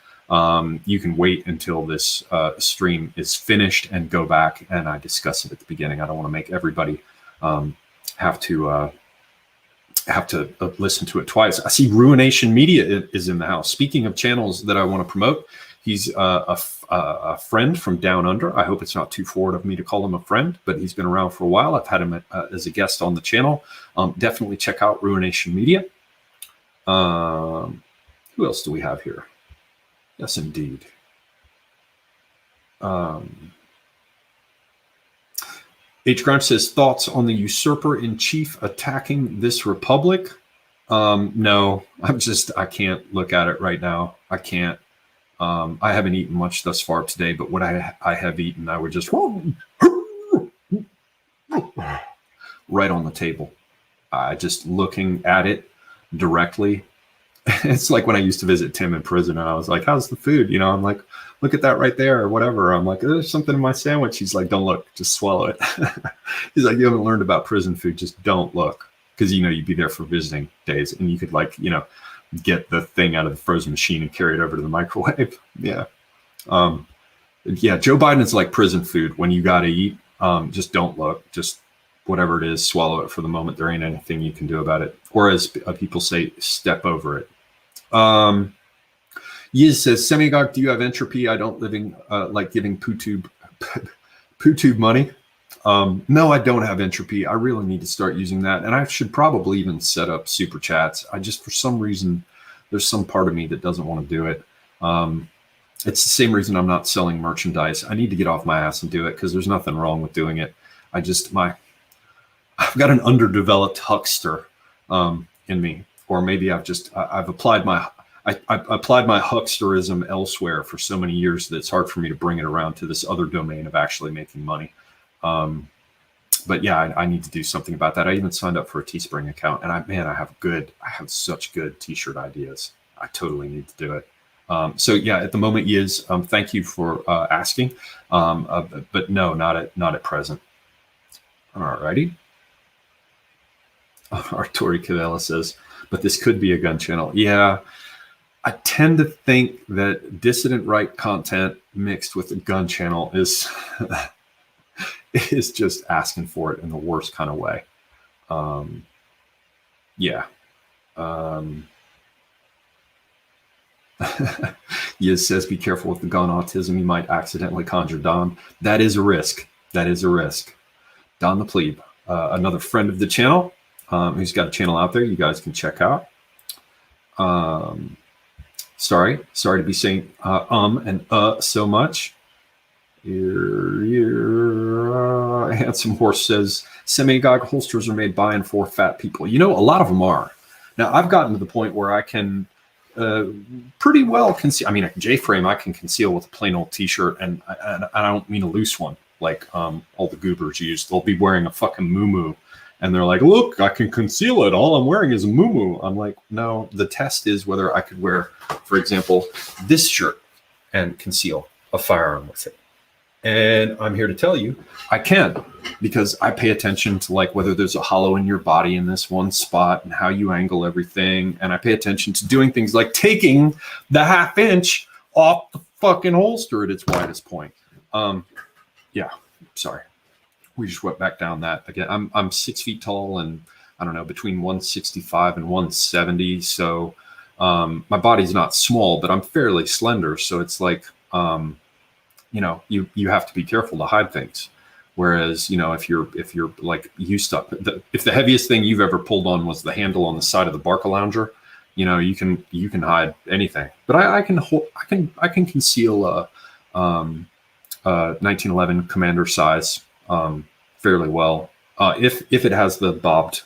you can wait until this stream is finished and go back and I discuss it at the beginning. I don't want to make everybody have to listen to it twice. I see Ruination Media is in the house. Speaking of channels that I want to promote, he's a friend from down under. I hope it's not too forward of me to call him a friend, but he's been around for a while. I've had him as a guest on the channel. Definitely check out Ruination Media. Who else do we have here? Yes, indeed. H. Grimes says, thoughts on the usurper-in-chief attacking this republic? No, I can't look at it right now. I can't. I haven't eaten much thus far today, but what I have eaten, I would just right on the table. Just looking at it directly. It's like when I used to visit Tim in prison and I was like, how's the food? You know, I'm like, look at that right there or whatever. I'm like, there's something in my sandwich. He's like, don't look, just swallow it. He's like, you haven't learned about prison food, just don't look. Because, you know, you'd be there for visiting days and you could, like, you know, get the thing out of the frozen machine and carry it over to the microwave. Yeah. Yeah, Joe Biden is like prison food. When you got to eat, just don't look, just whatever it is, swallow it for the moment. There ain't anything you can do about it. Or as people say, step over it. Yiz says, Semiogogue, do you have entropy? I don't like giving PooTube money. No, I don't have entropy. I really need to start using that. And I should probably even set up super chats. I just, for some reason, there's some part of me that doesn't want to do it. It's the same reason I'm not selling merchandise. I need to get off my ass and do it because there's nothing wrong with doing it. I've got an underdeveloped huckster in me, or maybe I've applied my hucksterism elsewhere for so many years that it's hard for me to bring it around to this other domain of actually making money. But yeah, I need to do something about that. I even signed up for a Teespring account, and I have such good t-shirt ideas. I totally need to do it. So yeah, at the moment, Yiz, thank you for asking, but no, not at present. All righty. Arturi Cavella says, but this could be a gun channel. Yeah, I tend to think that dissident right content mixed with a gun channel is is just asking for it in the worst kind of way. Yeah. Yiz says, be careful with the gun autism. You might accidentally conjure Don. That is a risk. That is a risk. Don the Plebe, another friend of the channel, who's got a channel out there you guys can check out. Sorry to be saying and so much. Handsome Horse says, Semiogogue holsters are made by and for fat people. You know, a lot of them are. Now, I've gotten to the point where I can pretty well conceal. I mean, a J-frame I can conceal with a plain old T-shirt, and I don't mean a loose one like all the goobers use. They'll be wearing a fucking muumuu, and they're like, look, I can conceal it. All I'm wearing is a muumuu. I'm like, no, the test is whether I could wear, for example, this shirt and conceal a firearm with it. And I'm here to tell you, I can, because I pay attention to like whether there's a hollow in your body in this one spot and how you angle everything. And I pay attention to doing things like taking the half-inch off the fucking holster at its widest point. Yeah, sorry. We just went back down that again. I'm 6 feet tall and I don't know, between 165 and 170. So my body's not small, but I'm fairly slender. So it's like, you know, you have to be careful to hide things. Whereas, you know, if you're like used to if the heaviest thing you've ever pulled on was the handle on the side of the Barca Lounger, you know, you can hide anything. But I can conceal a 1911 Commander size fairly well if it has the bobbed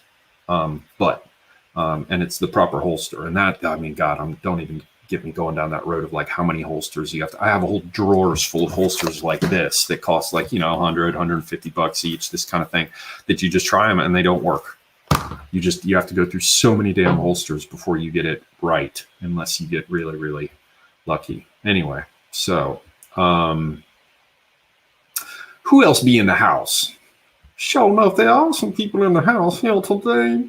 butt and it's the proper holster. And that, I mean, God, don't even get me going down that road of like how many holsters you have to. I have a whole drawers full of holsters like this that cost like, you know, $100-$150 each, this kind of thing, that you just try them and they don't work. You have to go through so many damn holsters before you get it right, unless you get really, really lucky. Anyway, so who else be in the house? Sure enough, there are some people in the house here today.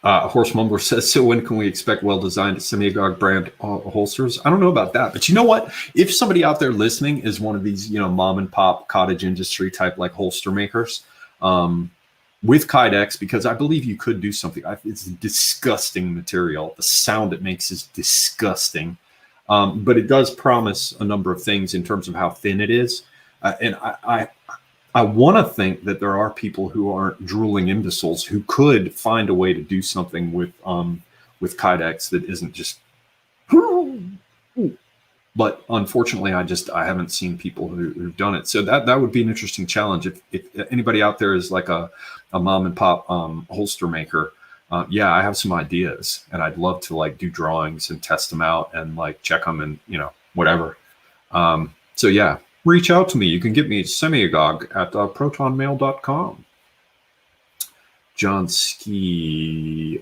Horse Mumbler says, so when can we expect well-designed Semiogogue brand holsters? I don't know about that, but you know what? If somebody out there listening is one of these, you know, mom and pop cottage industry type like holster makers with Kydex, because I believe you could do something. It's disgusting material. The sound it makes is disgusting, but it does promise a number of things in terms of how thin it is. And I want to think that there are people who aren't drooling imbeciles who could find a way to do something with Kydex that isn't just. But unfortunately, I haven't seen people who've done it. So that would be an interesting challenge. If anybody out there is like a mom and pop holster maker, yeah, I have some ideas, and I'd love to like do drawings and test them out and like check them and, you know, whatever. So yeah. Reach out to me. You can get me at Semiogogue at protonmail.com. John Ski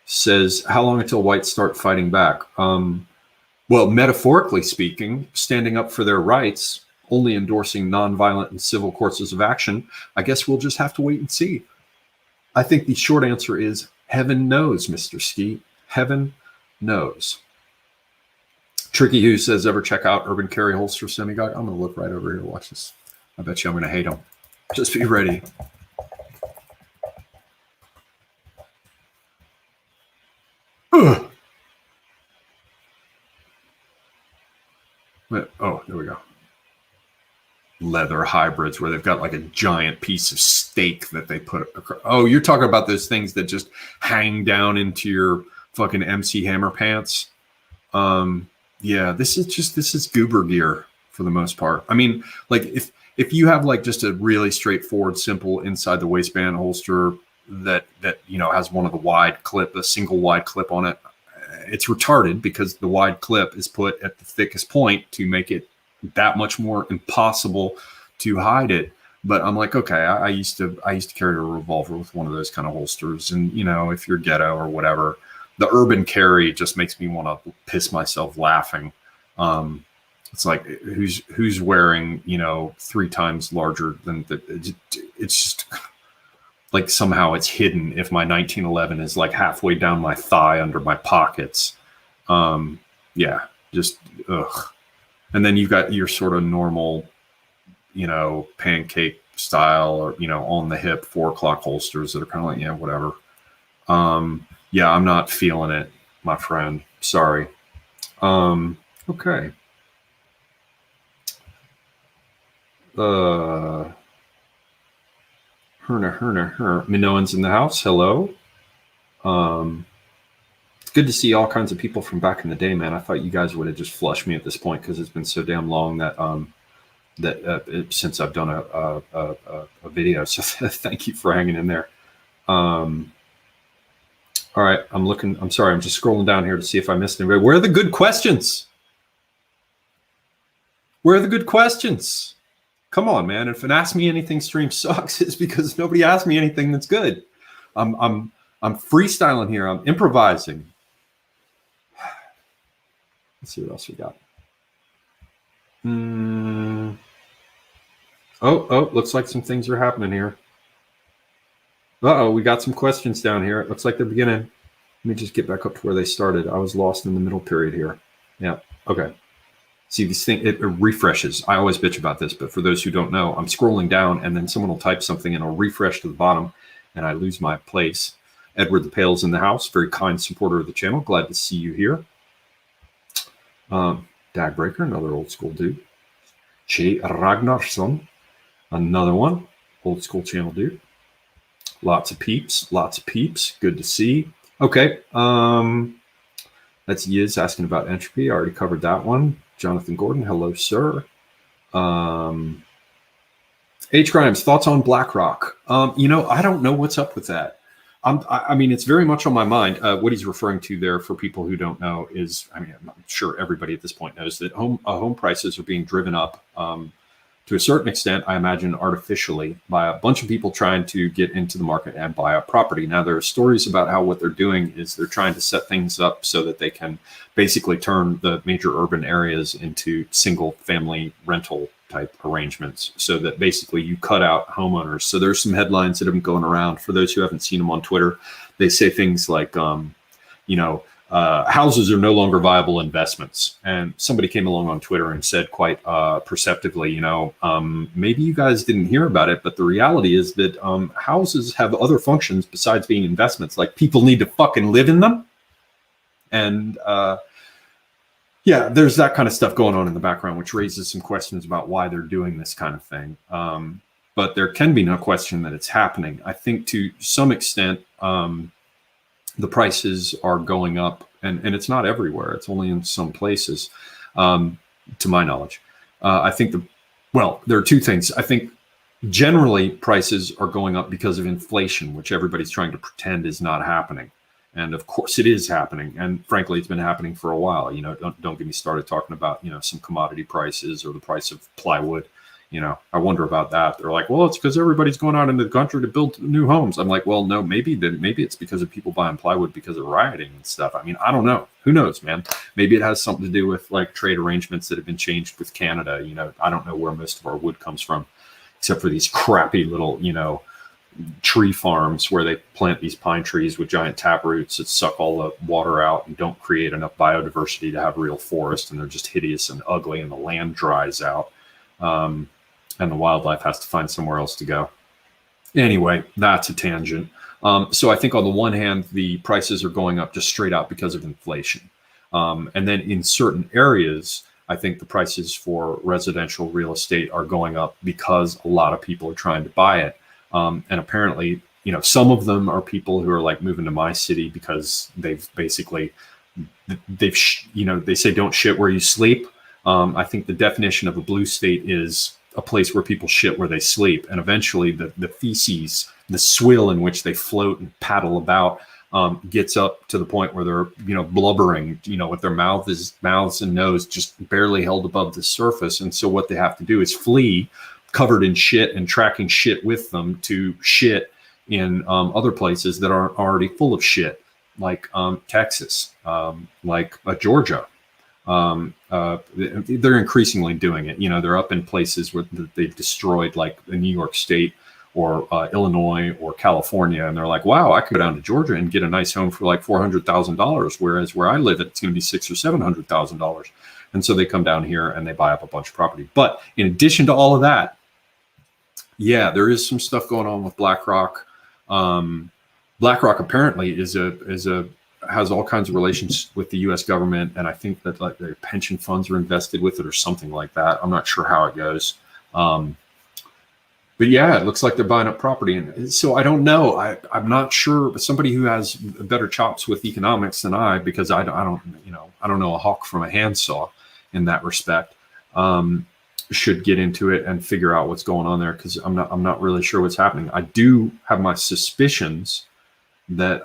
says, how long until whites start fighting back? Well, metaphorically speaking, standing up for their rights, only endorsing nonviolent and civil courses of action, I guess we'll just have to wait and see. I think the short answer is heaven knows, Mr. Ski. Heaven knows. Tricky Hugh says, ever check out Urban Carry Holster Semiogogue? I'm going to look right over here. Watch this. I bet you I'm going to hate them. Just be ready. Oh, there we go. Leather hybrids where they've got like a giant piece of steak that they put across. Oh, you're talking about those things that just hang down into your fucking MC Hammer pants. Yeah, this is goober gear for the most part. I mean, like if you have like just a really straightforward, simple inside the waistband holster that you know has one of the a single wide clip on it, it's retarded because the wide clip is put at the thickest point to make it that much more impossible to hide it. But I'm like, okay, I used to carry a revolver with one of those kind of holsters, and you know, if you're ghetto or whatever, the urban carry just makes me want to piss myself laughing. It's like who's wearing, you know, 3 times larger than it's just like somehow it's hidden if my 1911 is like halfway down my thigh under my pockets. Yeah, just ugh. And then you've got your sort of normal, you know, pancake style or, you know, on the hip 4 o'clock holsters that are kind of like, yeah, whatever. Yeah, I'm not feeling it, my friend. Sorry. Okay. Minoan's in the house. Hello. It's good to see all kinds of people from back in the day, man. I thought you guys would have just flushed me at this point because it's been so damn long that since I've done a video. So thank you for hanging in there. All right, I'm sorry, I'm just scrolling down here to see if I missed anybody. Where are the good questions? Where are the good questions? Come on, man. If an Ask Me Anything stream sucks, it's because nobody asked me anything that's good. I'm freestyling here. I'm improvising. Let's see what else we got. Oh, looks like some things are happening here. Uh-oh, we got some questions down here. It looks like they're beginning. Let me just get back up to where they started. I was lost in the middle period here. Yeah, okay. See, this thing, it refreshes. I always bitch about this, but for those who don't know, I'm scrolling down and then someone will type something and I'll refresh to the bottom and I lose my place. Edward the Pale's in the house, very kind supporter of the channel. Glad to see you here. Dagbreaker, another old school dude. Che Ragnarsson, another one, old school channel dude. Lots of peeps. Good to see. Okay. That's Yiz asking about entropy. I already covered that one. Jonathan Gordon, hello, sir. H. Grimes, thoughts on BlackRock? You know, I don't know what's up with that. I mean, it's very much on my mind. What he's referring to there, for people who don't know, is, I mean, I'm sure everybody at this point knows that home prices are being driven up to a certain extent, I imagine artificially, by a bunch of people trying to get into the market and buy a property. Now, there are stories about how what they're doing is they're trying to set things up so that they can basically turn the major urban areas into single family rental type arrangements, so that basically you cut out homeowners. So there's some headlines that have been going around. For those who haven't seen them on Twitter, they say things like, you know, houses are no longer viable investments. And somebody came along on Twitter and said quite perceptively, you know, maybe you guys didn't hear about it, but the reality is that houses have other functions besides being investments. Like, people need to fucking live in them. And yeah, there's that kind of stuff going on in the background, which raises some questions about why they're doing this kind of thing. But there can be no question that it's happening. I think to some extent, the prices are going up, and it's not everywhere. It's only in some places, to my knowledge. I think there are two things. I think generally prices are going up because of inflation, which everybody's trying to pretend is not happening. And of course it is happening. And frankly, it's been happening for a while. You know, don't get me started talking about, you know, some commodity prices or the price of plywood. You know, I wonder about that. They're like, well, it's because everybody's going out into the country to build new homes. I'm like, well, no, maybe it's because of people buying plywood because of rioting and stuff. I mean, I don't know. Who knows, man? Maybe it has something to do with like trade arrangements that have been changed with Canada. You know, I don't know where most of our wood comes from, except for these crappy little, you know, tree farms where they plant these pine trees with giant tap roots that suck all the water out and don't create enough biodiversity to have real forest. And they're just hideous and ugly, and the land dries out. And the wildlife has to find somewhere else to go. Anyway, that's a tangent. So I think on the one hand, the prices are going up just straight out because of inflation. And then in certain areas, I think the prices for residential real estate are going up because a lot of people are trying to buy it. And apparently, you know, some of them are people who are like moving to my city because they've basically, you know, they say don't shit where you sleep. I think the definition of a blue state is a place where people shit where they sleep. And eventually the feces, the swill in which they float and paddle about, gets up to the point where they're, you know, blubbering, you know, with their mouths and nose just barely held above the surface. And so what they have to do is flee covered in shit and tracking shit with them to shit in other places that are already full of shit, like Texas, like Georgia. They're increasingly doing it. They're up in places where they've destroyed, like New York State or Illinois or California, and they're like, wow, I could go down to Georgia and get a nice home for like $400,000, whereas where I live, it's going to be $600,000 or $700,000. And so they come down here and they buy up a bunch of property. But in addition to all of that, yeah, there is some stuff going on with BlackRock. BlackRock apparently has all kinds of relations with the U.S. government, and I think that like their pension funds are invested with it or something like that. I'm not sure how it goes, but yeah, it looks like they're buying up property, and so I don't know. I'm not sure. But somebody who has better chops with economics than I, because I don't know a hawk from a handsaw in that respect, should get into it and figure out what's going on there, because I'm not really sure what's happening. I do have my suspicions that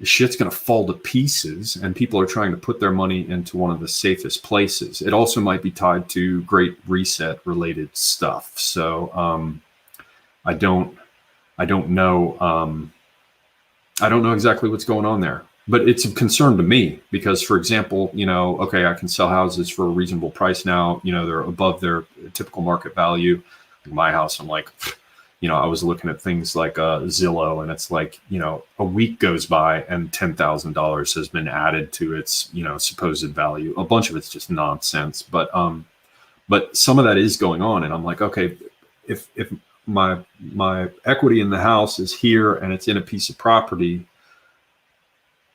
shit's going to fall to pieces and people are trying to put their money into one of the safest places. It also might be tied to Great Reset related stuff. So I don't know. I don't know exactly what's going on there, but it's of concern to me because, for example, okay, I can sell houses for a reasonable price now. They're above their typical market value. Like my house, I'm like, I was looking at things like Zillow, and it's like, a week goes by and $10,000 has been added to its, supposed value. A bunch of it's just nonsense, but some of that is going on. And I'm like, okay, if my equity in the house is here and it's in a piece of property,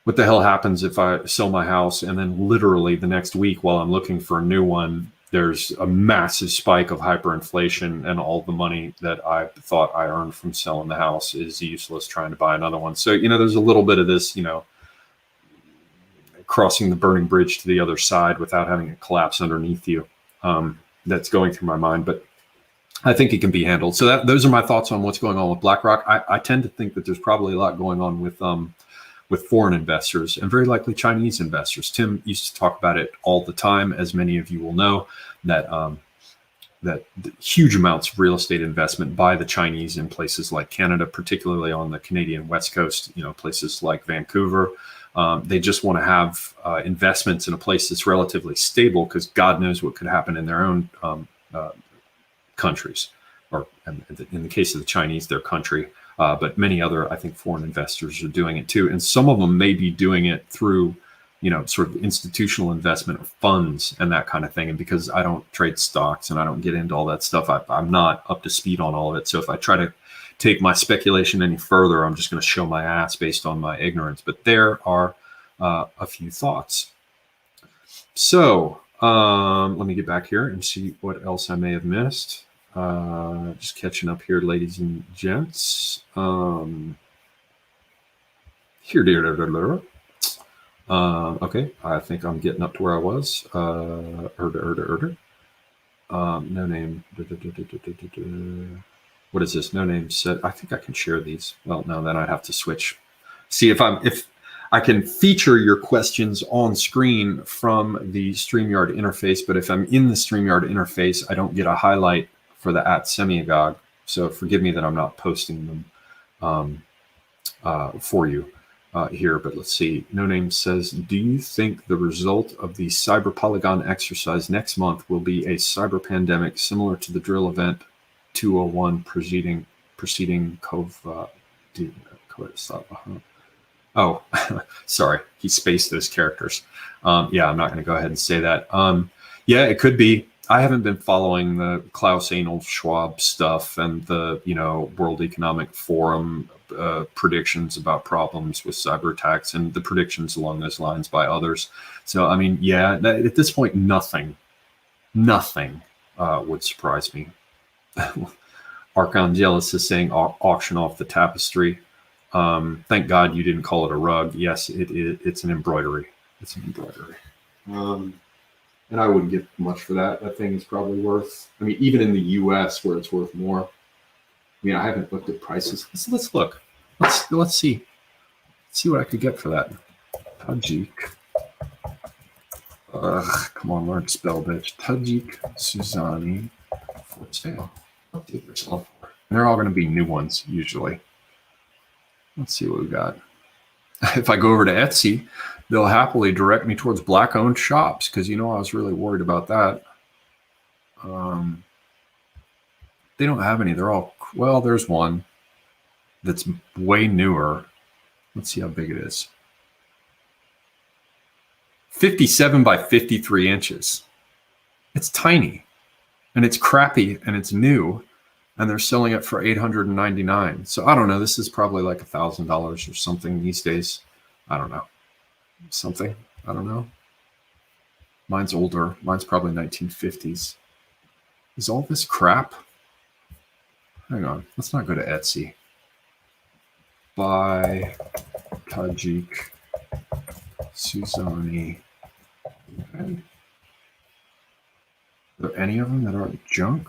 what the hell happens if I sell my house and then literally the next week while I'm looking for a new one, there's a massive spike of hyperinflation and all the money that I thought I earned from selling the house is useless trying to buy another one. So, there's a little bit of this, crossing the burning bridge to the other side without having it collapse underneath you. That's going through my mind, but I think it can be handled. So those are my thoughts on what's going on with BlackRock. I tend to think that there's probably a lot going on with foreign investors and very likely Chinese investors. Tim used to talk about it all the time, as many of you will know, that huge amounts of real estate investment by the Chinese in places like Canada, particularly on the Canadian West Coast, places like Vancouver. They just want to have investments in a place that's relatively stable because God knows what could happen in their own countries, or in the case of the Chinese, their country. But many other, I think, foreign investors are doing it too. And some of them may be doing it through, sort of institutional investment of funds and that kind of thing. And because I don't trade stocks and I don't get into all that stuff, I'm not up to speed on all of it. So if I try to take my speculation any further, I'm just going to show my ass based on my ignorance. But there are a few thoughts. So let me get back here and see what else I may have missed. Just catching up here, ladies and gents. Okay, I think I'm getting up to where I was. No name. What is this? No name said. I think I can share these. Well, no, then I'd have to switch. See if I can feature your questions on screen from the StreamYard interface, but if I'm in the StreamYard interface, I don't get a highlight for the @Semiogogue. So forgive me that I'm not posting them for you here, but let's see. No Name says, do you think the result of the Cyber Polygon exercise next month will be a cyber pandemic similar to the drill event 201 preceding COVID? Oh, sorry, he spaced those characters. Yeah, I'm not going to go ahead and say that. Yeah, it could be. I haven't been following the Klaus Einolf Schwab stuff and the World Economic Forum predictions about problems with cyber attacks and the predictions along those lines by others. So I mean, yeah, at this point, nothing would surprise me. Archangelis is saying auction off the tapestry. Thank God you didn't call it a rug. Yes, it's an embroidery. It's an embroidery. And I wouldn't get much for that. That thing is probably worth, I mean, even in the US where it's worth more. I mean, I haven't looked at prices. Let's look. Let's see. Let's see what I could get for that. Tajik. Come on, learn to spell, bitch. Tajik Suzani for sale. Let's see what they're selling for. And they're all going to be new ones usually. Let's see what we got. If I go over to Etsy, they'll happily direct me towards black-owned shops because, you know, I was really worried about that. They don't have any. They're all, well, there's one that's way newer. Let's see how big it is. 57 by 53 inches. It's tiny and it's crappy and it's new and they're selling it for $899. So I don't know. This is probably like $1,000 or something these days. I don't know. Something. I don't know. Mine's older. Mine's probably 1950s. Is all this crap? Hang on. Let's not go to Etsy. By Tajik Suzani. Okay. Are there any of them that aren't junk?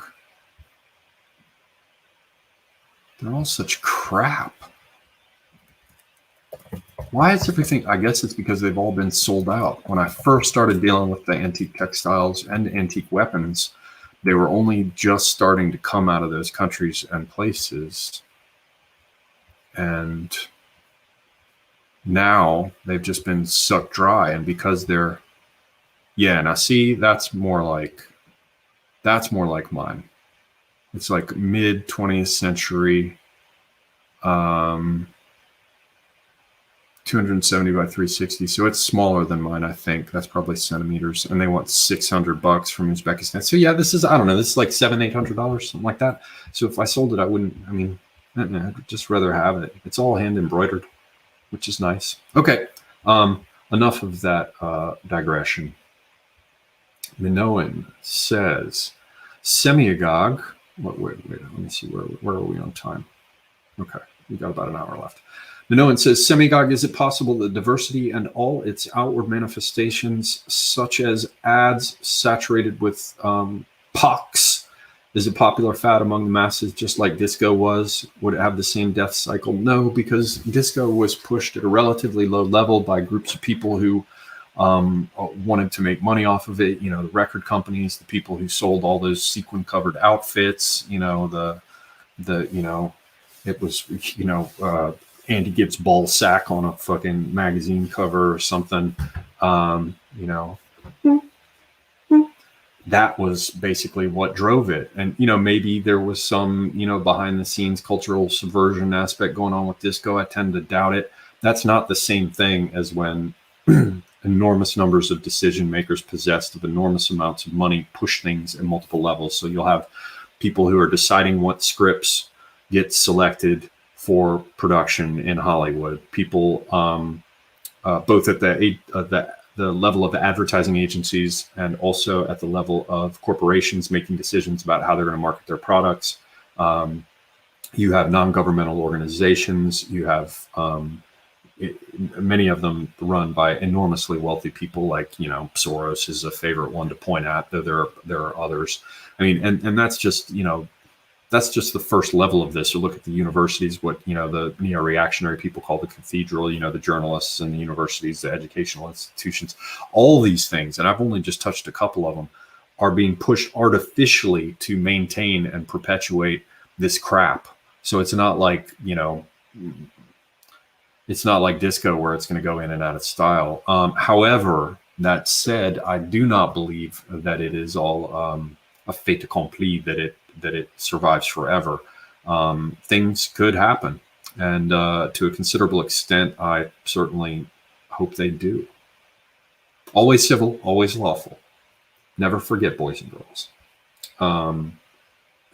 They're all such crap. Why is everything? I guess it's because they've all been sold out. When I first started dealing with the antique textiles and antique weapons, they were only just starting to come out of those countries and places. And now they've just been sucked dry. And because they're, yeah, now see, that's more like mine. It's like mid 20th century, 270 by 360. So it's smaller than mine, I think. That's probably centimeters. And they want $600 from Uzbekistan. So yeah, this is, I don't know, this is like $700-800, something like that. So if I sold it, I wouldn't, I mean, I'd just rather have it. It's all hand embroidered, which is nice. Okay. Enough of that digression. Minoan says, Semiogogue. Wait, let me see, where are we on time? Okay, we got about an hour left. Minoan says, Semiogogue, is it possible that diversity and all its outward manifestations, such as ads saturated with pox, is a popular fad among the masses, just like disco was? Would it have the same death cycle? No, because disco was pushed at a relatively low level by groups of people who wanted to make money off of it. You know, the record companies, the people who sold all those sequin covered outfits, you know, you know, it was, you know, Andy Gibbs ball sack on a fucking magazine cover or something. You know, that was basically what drove it. And, you know, maybe there was some, you know, behind the scenes cultural subversion aspect going on with disco. I tend to doubt it. That's not the same thing as when enormous numbers of decision makers possessed of enormous amounts of money push things at multiple levels. So you'll have people who are deciding what scripts get selected for production in Hollywood. People both at the level of the advertising agencies and also at the level of corporations making decisions about how they're going to market their products. You have non-governmental organizations. You have many of them run by enormously wealthy people, like, you know, Soros is a favorite one to point at, though there are others. I mean, and that's just, you know, that's just the first level of this. Or look at the universities, what, you know, the neo-reactionary people call the cathedral, you know, the journalists and the universities, the educational institutions, all these things, and I've only just touched a couple of them, are being pushed artificially to maintain and perpetuate this crap. So it's not like, you know, it's not like disco where it's going to go in and out of style. However, that said, I do not believe that it is all a fait accompli, that it survives forever. Things could happen, and to a considerable extent, I certainly hope they do. Always civil, always lawful. Never forget, boys and girls.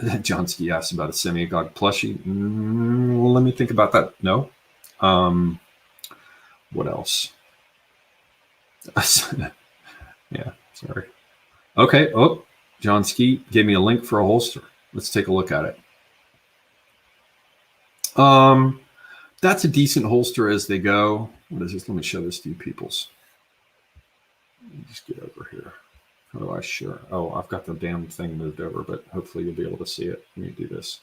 Johnsky asked about a Semiogogue plushie. Well, let me think about that. No. What else? Yeah, sorry. Okay. Oh, Johnsky gave me a link for a holster. Let's take a look at it. That's a decent holster as they go. What is this? Let me show this to you peoples. Let me just get over here. How do I share? Oh, I've got the damn thing moved over, but hopefully you'll be able to see it. Let me do this.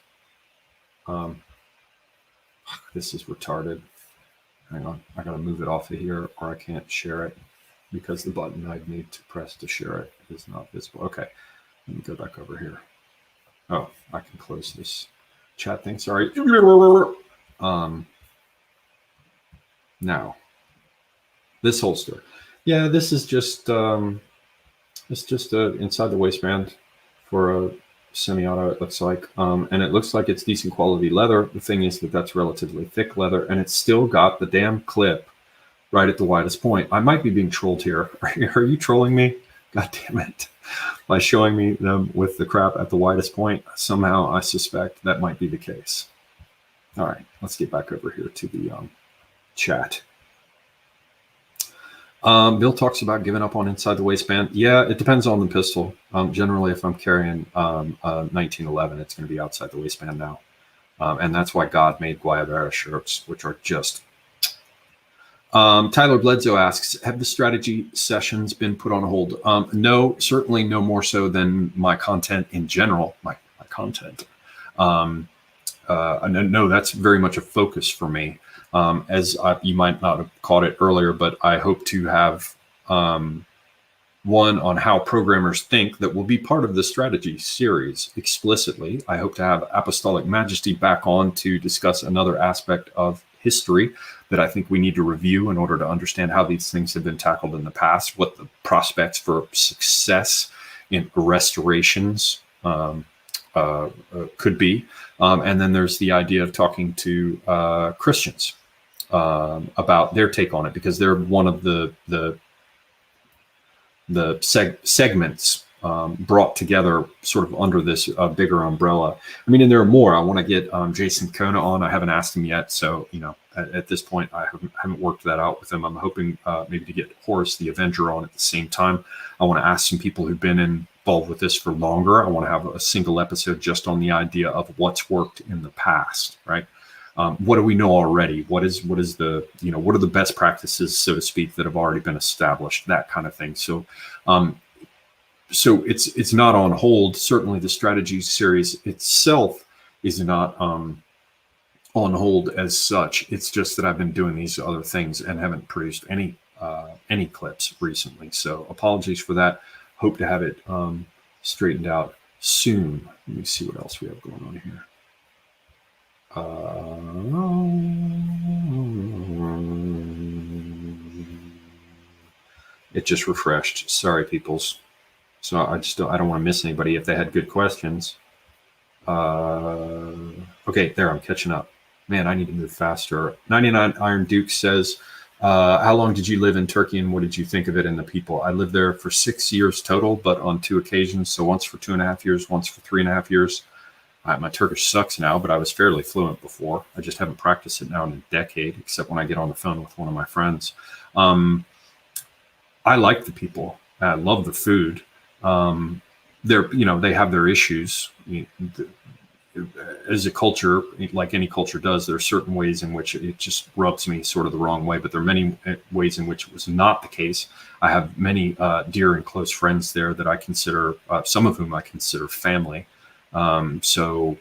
This is retarded. Hang on, I gotta move it off of here or I can't share it because the button I'd need to press to share it is not visible. Okay, let me go back over here. Oh, I can close this chat thing. Sorry. Now, this holster. Yeah, this is just it's just inside the waistband for a semi-auto, it looks like. And it looks like it's decent quality leather. The thing is that that's relatively thick leather, and it's still got the damn clip right at the widest point. I might be being trolled here. Are you trolling me? God damn it. By showing me them with the crap at the widest point, somehow I suspect that might be the case. All right, let's get back over here to the chat. Bill talks about giving up on inside the waistband. Yeah, it depends on the pistol. Generally, if I'm carrying a 1911, it's going to be outside the waistband now. And that's why God made Guayabera shirts, which are just... Tyler Bledsoe asks, have the strategy sessions been put on hold? No, certainly no more so than my content in general, my content. No, that's very much a focus for me. You might not have caught it earlier, but I hope to have one on how programmers think that will be part of the strategy series explicitly. I hope to have Apostolic Majesty back on to discuss another aspect of history that I think we need to review in order to understand how these things have been tackled in the past, what the prospects for success in restorations could be. And then there's the idea of talking to Christians about their take on it, because they're one of the segments brought together sort of under this bigger umbrella. I mean, and there are more. I want to get Jason Kona on. I haven't asked him yet, so at this point I haven't worked that out with him. I'm hoping maybe to get Horus the Avenger on at the same time. I want to ask some people who've been involved with this for longer. I want to have a single episode just on the idea of what's worked in the past, right? What do we know already? What is the, what are the best practices, so to speak, that have already been established, that kind of thing. So it's not on hold. Certainly the strategy series itself is not on hold as such. It's just that I've been doing these other things and haven't produced any clips recently. So apologies for that. Hope to have it straightened out soon. Let me see what else we have going on here. It just refreshed. Sorry, peoples. So I don't want to miss anybody if they had good questions. Okay, there, I'm catching up. Man, I need to move faster. 99 Iron Duke says, how long did you live in Turkey and what did you think of it and the people? I lived there for 6 years total, but on 2 occasions. So once for 2.5 years, once for 3.5 years. My Turkish sucks now, but I was fairly fluent before. I just haven't practiced it now in a decade, except when I get on the phone with one of my friends. I like the people. I love the food. They have their issues. As a culture, like any culture does, there are certain ways in which it just rubs me sort of the wrong way, but there are many ways in which it was not the case. I have many dear and close friends there that I consider, some of whom I consider family. So,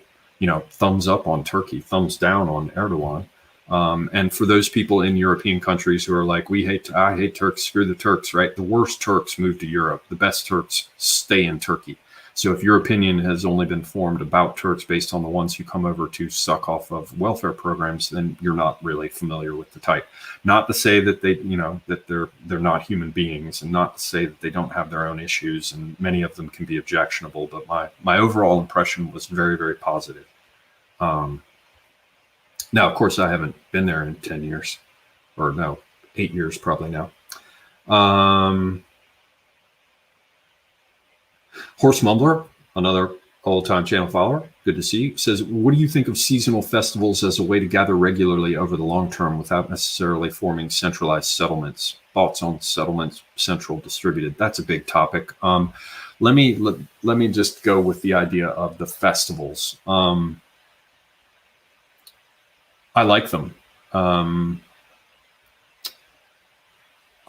thumbs up on Turkey, thumbs down on Erdogan. And for those people in European countries who are like, I hate Turks, screw the Turks, right? The worst Turks move to Europe. The best Turks stay in Turkey. So if your opinion has only been formed about Turks based on the ones who come over to suck off of welfare programs, then you're not really familiar with the type. Not to say that they, that they're not human beings, and not to say that they don't have their own issues, and many of them can be objectionable. But my overall impression was very, very positive. Now, of course, I haven't been there in 10 years, or no, 8 years probably now. Horse Mumbler, another old-time channel follower, good to see you, says, what do you think of seasonal festivals as a way to gather regularly over the long term without necessarily forming centralized settlements? Thoughts on settlements, central distributed? That's a big topic. Let me just go with the idea of the festivals. I like them. I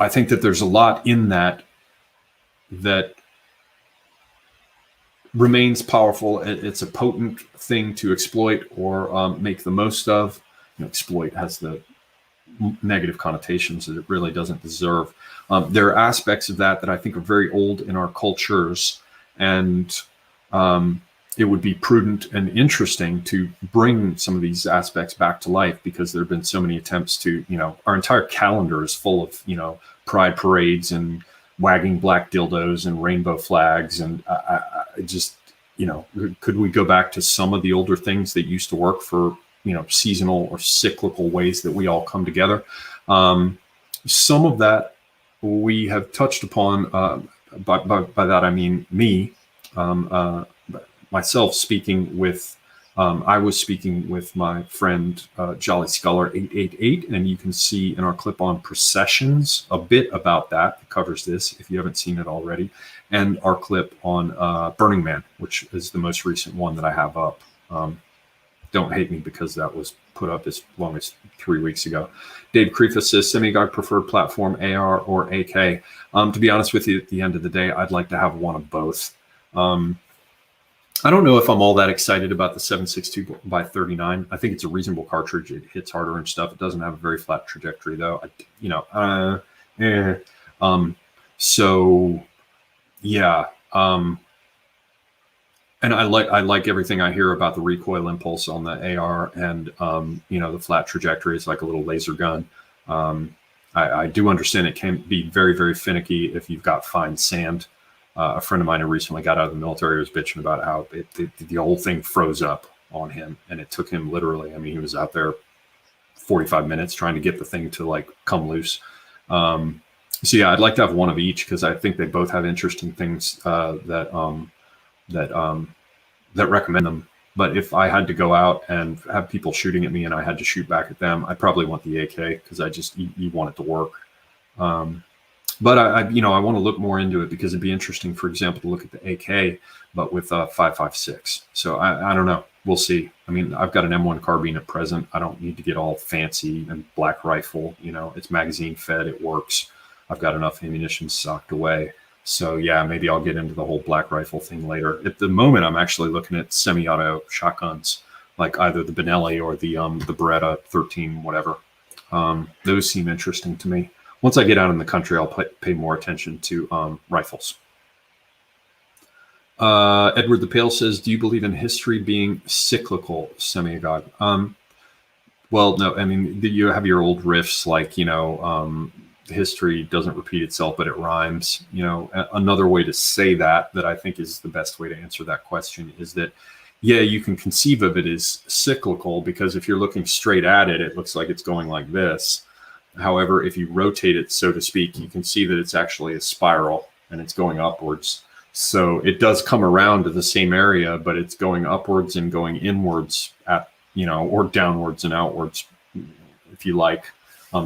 think that there's a lot in that remains powerful. It's a potent thing to exploit or make the most of. Exploit has the negative connotations that it really doesn't deserve. There are aspects of that I think are very old in our cultures, and it would be prudent and interesting to bring some of these aspects back to life, because there have been so many attempts to, our entire calendar is full of, pride parades and wagging black dildos and rainbow flags. And I just, could we go back to some of the older things that used to work for, seasonal or cyclical ways that we all come together? Some of that we have touched upon. By that, I mean me, myself speaking with, I was speaking with my friend Jolly Scholar 888, and you can see in our clip on processions a bit about that. It covers this if you haven't seen it already, and our clip on Burning Man, which is the most recent one that I have up. Don't hate me because that was put up as long as 3 weeks ago. Dave Kreefa says, Semiogogue preferred platform, AR or AK. To be honest with you, at the end of the day, I'd like to have one of both. I don't know if I'm all that excited about the 7.62 by 39. I think it's a reasonable cartridge. It hits harder and stuff. It doesn't have a very flat trajectory though. So yeah. And I like everything I hear about the recoil impulse on the AR, and the flat trajectory is like a little laser gun. I do understand it can be very, very finicky if you've got fine sand. A friend of mine who recently got out of the military was bitching about how the whole thing froze up on him, and it took him literally. I mean, he was out there 45 minutes trying to get the thing to like come loose. So yeah, I'd like to have one of each, because I think they both have interesting things that recommend them. But if I had to go out and have people shooting at me and I had to shoot back at them, I probably want the AK, because you want it to work. But I want to look more into it, because it'd be interesting, for example, to look at the AK, but with 5.56. So I don't know. We'll see. I mean, I've got an M1 carbine at present. I don't need to get all fancy and black rifle. It's magazine fed. It works. I've got enough ammunition socked away. So yeah, maybe I'll get into the whole black rifle thing later. At the moment, I'm actually looking at semi-auto shotguns, like either the Benelli or the Beretta 13, whatever. Those seem interesting to me. Once I get out in the country, I'll pay more attention to rifles. Edward the Pale says, do you believe in history being cyclical, Semiogogue? Well, no, I mean, you have your old riffs like, history doesn't repeat itself, but it rhymes. Another way to say that I think is the best way to answer that question is that, yeah, you can conceive of it as cyclical, because if you're looking straight at it, it looks like it's going like this. However, if you rotate it, so to speak, you can see that it's actually a spiral and it's going upwards. So it does come around to the same area, but it's going upwards and going inwards or downwards and outwards, if you like.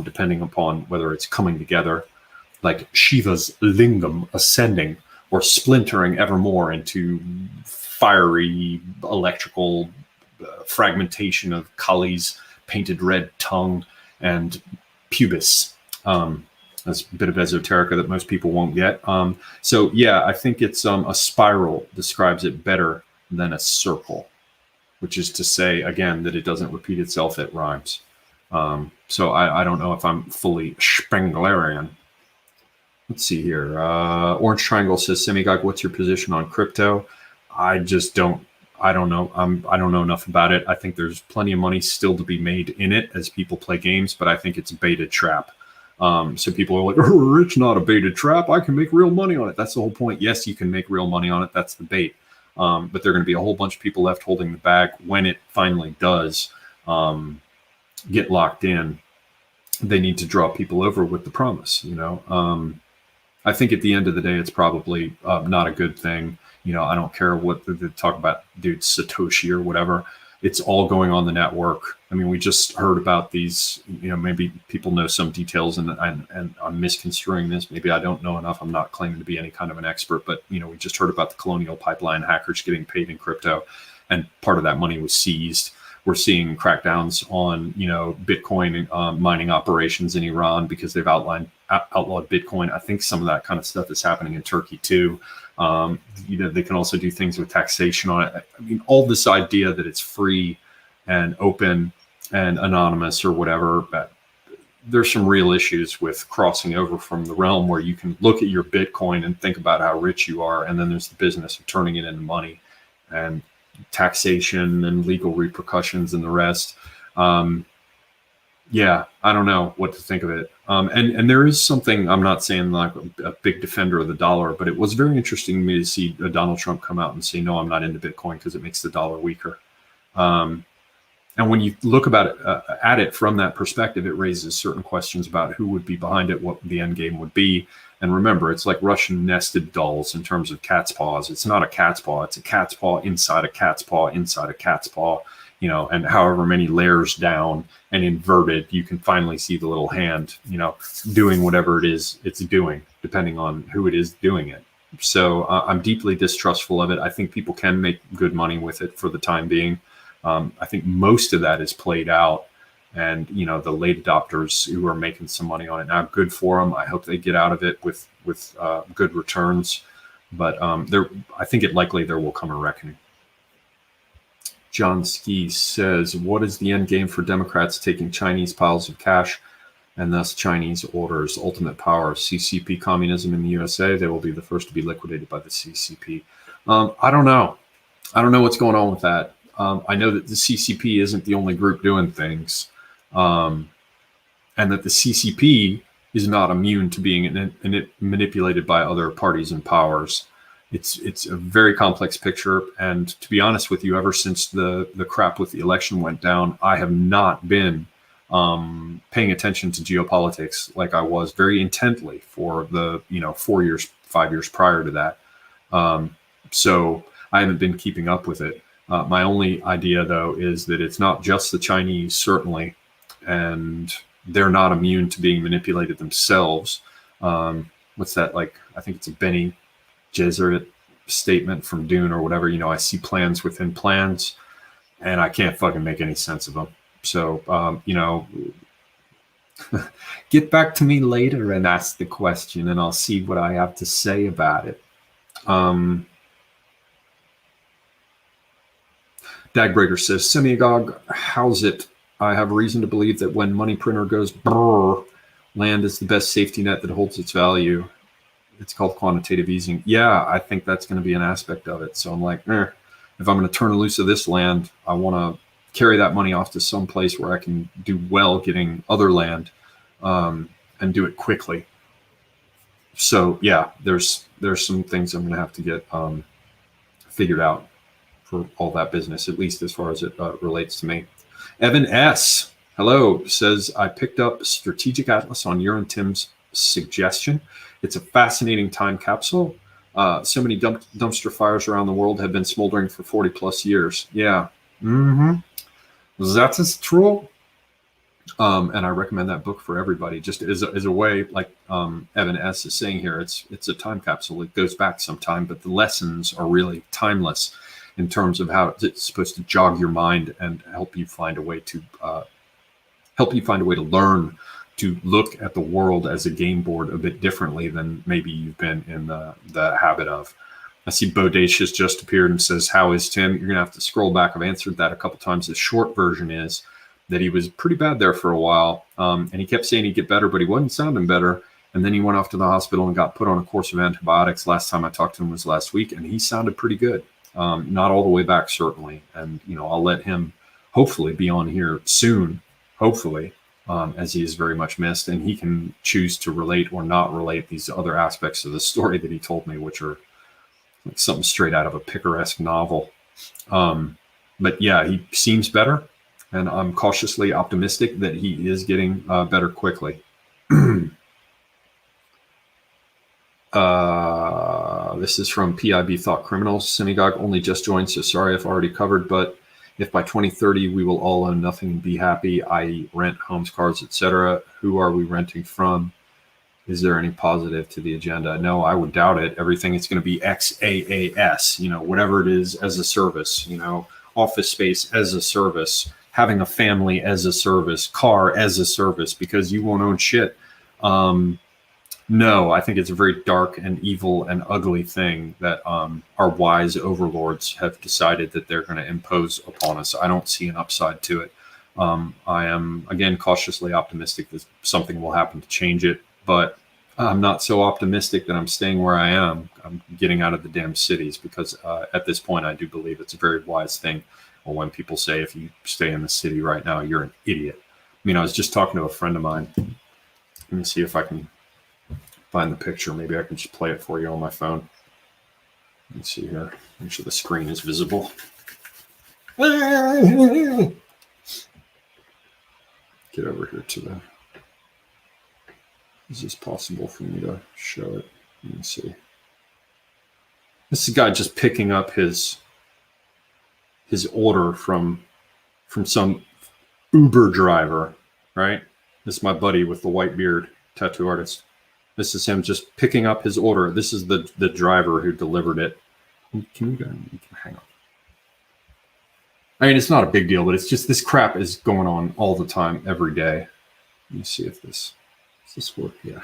Depending upon whether it's coming together, like Shiva's lingam ascending or splintering evermore into fiery electrical fragmentation of Kali's painted red tongue and pubis. That's a bit of esoterica that most people won't get. So yeah, I think it's a spiral describes it better than a circle, which is to say, again, that it doesn't repeat itself, it rhymes. So I don't know if I'm fully Spenglerian. Let's see here. Orange Triangle says, Semiogogue, what's your position on crypto? I don't know. I don't know enough about it. I think there's plenty of money still to be made in it as people play games, but I think it's a baited trap. So people are like, oh, it's not a baited trap. I can make real money on it. That's the whole point. Yes, you can make real money on it. That's the bait. But there are going to be a whole bunch of people left holding the bag when it finally does get locked in. They need to draw people over with the promise, I think at the end of the day, it's probably not a good thing. I don't care what they talk about, dude, Satoshi or whatever. It's all going on the network. I mean, we just heard about these, maybe people know some details and I'm misconstruing this. Maybe I don't know enough. I'm not claiming to be any kind of an expert, but, we just heard about the Colonial Pipeline hackers getting paid in crypto, and part of that money was seized. We're seeing crackdowns on, Bitcoin mining operations in Iran because they've outlawed Bitcoin. I think some of that kind of stuff is happening in Turkey too. They can also do things with taxation on it. I mean, all this idea that it's free and open and anonymous or whatever, but there's some real issues with crossing over from the realm where you can look at your Bitcoin and think about how rich you are, and then there's the business of turning it into money. And taxation and legal repercussions and the rest. Yeah, I don't know what to think of it. And there is something, I'm not saying like a big defender of the dollar, but it was very interesting to me to see Donald Trump come out and say, no, I'm not into Bitcoin because it makes the dollar weaker. And when you look at it from that perspective, it raises certain questions about who would be behind it, what the end game would be. And remember, it's like Russian nested dolls in terms of cat's paws. It's not a cat's paw. It's a cat's paw inside a cat's paw inside a cat's paw, you know, and however many layers down and inverted, you can finally see the little hand, you know, doing whatever it is it's doing, depending on who it is doing it. So I'm deeply distrustful of it. I think people can make good money with it for the time being. I think most of that is played out. And, you know, the late adopters who are making some money on it now, good for them. I hope they get out of it with good returns. But I think it likely there will come a reckoning. John Ski says, what is the end game for Democrats taking Chinese piles of cash and thus Chinese orders? Ultimate power, CCP communism in the USA. They will be the first to be liquidated by the CCP. I don't know. I don't know what's going on with that. I know that the CCP isn't the only group doing things. And that the CCP is not immune to being manipulated by other parties and powers. It's a very complex picture. And to be honest with you, ever since the crap with the election went down, I have not been paying attention to geopolitics like I was very intently for the 5 years prior to that. So I haven't been keeping up with it. My only idea, though, is that it's not just the Chinese, certainly, and they're not immune to being manipulated themselves. What's that like? I think it's a Benny Gesserit statement from Dune or whatever. You know, I see plans within plans, and I can't fucking make any sense of them. So, get back to me later and ask the question, and I'll see what I have to say about it. Dagbreaker says, Semiogogue, how's it? I have reason to believe that when money printer goes brrr, land is the best safety net that holds its value. It's called quantitative easing. Yeah, I think that's going to be an aspect of it. So I'm like, if I'm going to turn loose of this land, I want to carry that money off to some place where I can do well getting other land and do it quickly. So yeah, there's some things I'm going to have to get figured out for all that business, at least as far as it relates to me. Evan S. Hello, says, I picked up Strategic Atlas on your and Tim's suggestion. It's a fascinating time capsule. So many dumpster fires around the world have been smoldering for 40 plus years. Yeah. That is true. And I recommend that book for everybody, just as a way, like Evan S. is saying here, it's a time capsule. It goes back some time, but the lessons are really timeless in terms of how it's supposed to jog your mind and help you find a way to learn to look at the world as a game board a bit differently than maybe you've been in the habit of. I see Bodacious has just appeared and says, how is Tim? You're going to have to scroll back. I've answered that a couple times. The short version is that he was pretty bad there for a while. And he kept saying he'd get better, but he wasn't sounding better. And then he went off to the hospital and got put on a course of antibiotics. Last time I talked to him was last week, and he sounded pretty good. Not all the way back, certainly. And, I'll let him hopefully be on here soon, hopefully, as he is very much missed. And he can choose to relate or not relate these other aspects of the story that he told me, which are like something straight out of a picaresque novel. But yeah, he seems better. And I'm cautiously optimistic that he is getting better quickly. This is from PIB Thought Criminals. Semiogogue only just joined, so sorry if already covered, but if by 2030 we will all own nothing and be happy, i.e. rent, homes, cars, etc., who are we renting from? Is there any positive to the agenda? No, I would doubt it. Everything is going to be XaaS, whatever it is as a service, office space as a service, having a family as a service, car as a service, because you won't own shit. No, I think it's a very dark and evil and ugly thing that our wise overlords have decided that they're going to impose upon us. I don't see an upside to it. I am, again, cautiously optimistic that something will happen to change it, but I'm not so optimistic that I'm staying where I am. I'm getting out of the damn cities because at this point, I do believe it's a very wise thing. Or when people say, if you stay in the city right now, you're an idiot. I mean, I was just talking to a friend of mine. Let me see if I can find the picture. Maybe I can just play it for you on my phone. Let me see here. Make sure the screen is visible. Get over here to the... Is this possible for me to show it? Let me see. This is a guy just picking up his order from some Uber driver, right? This is my buddy with the white beard, tattoo artist. This is him just picking up his order. This is the driver who delivered it. Can you go? You can hang on. I mean, it's not a big deal, but it's just this crap is going on all the time, every day. Let me see if this... Does this work? Yeah.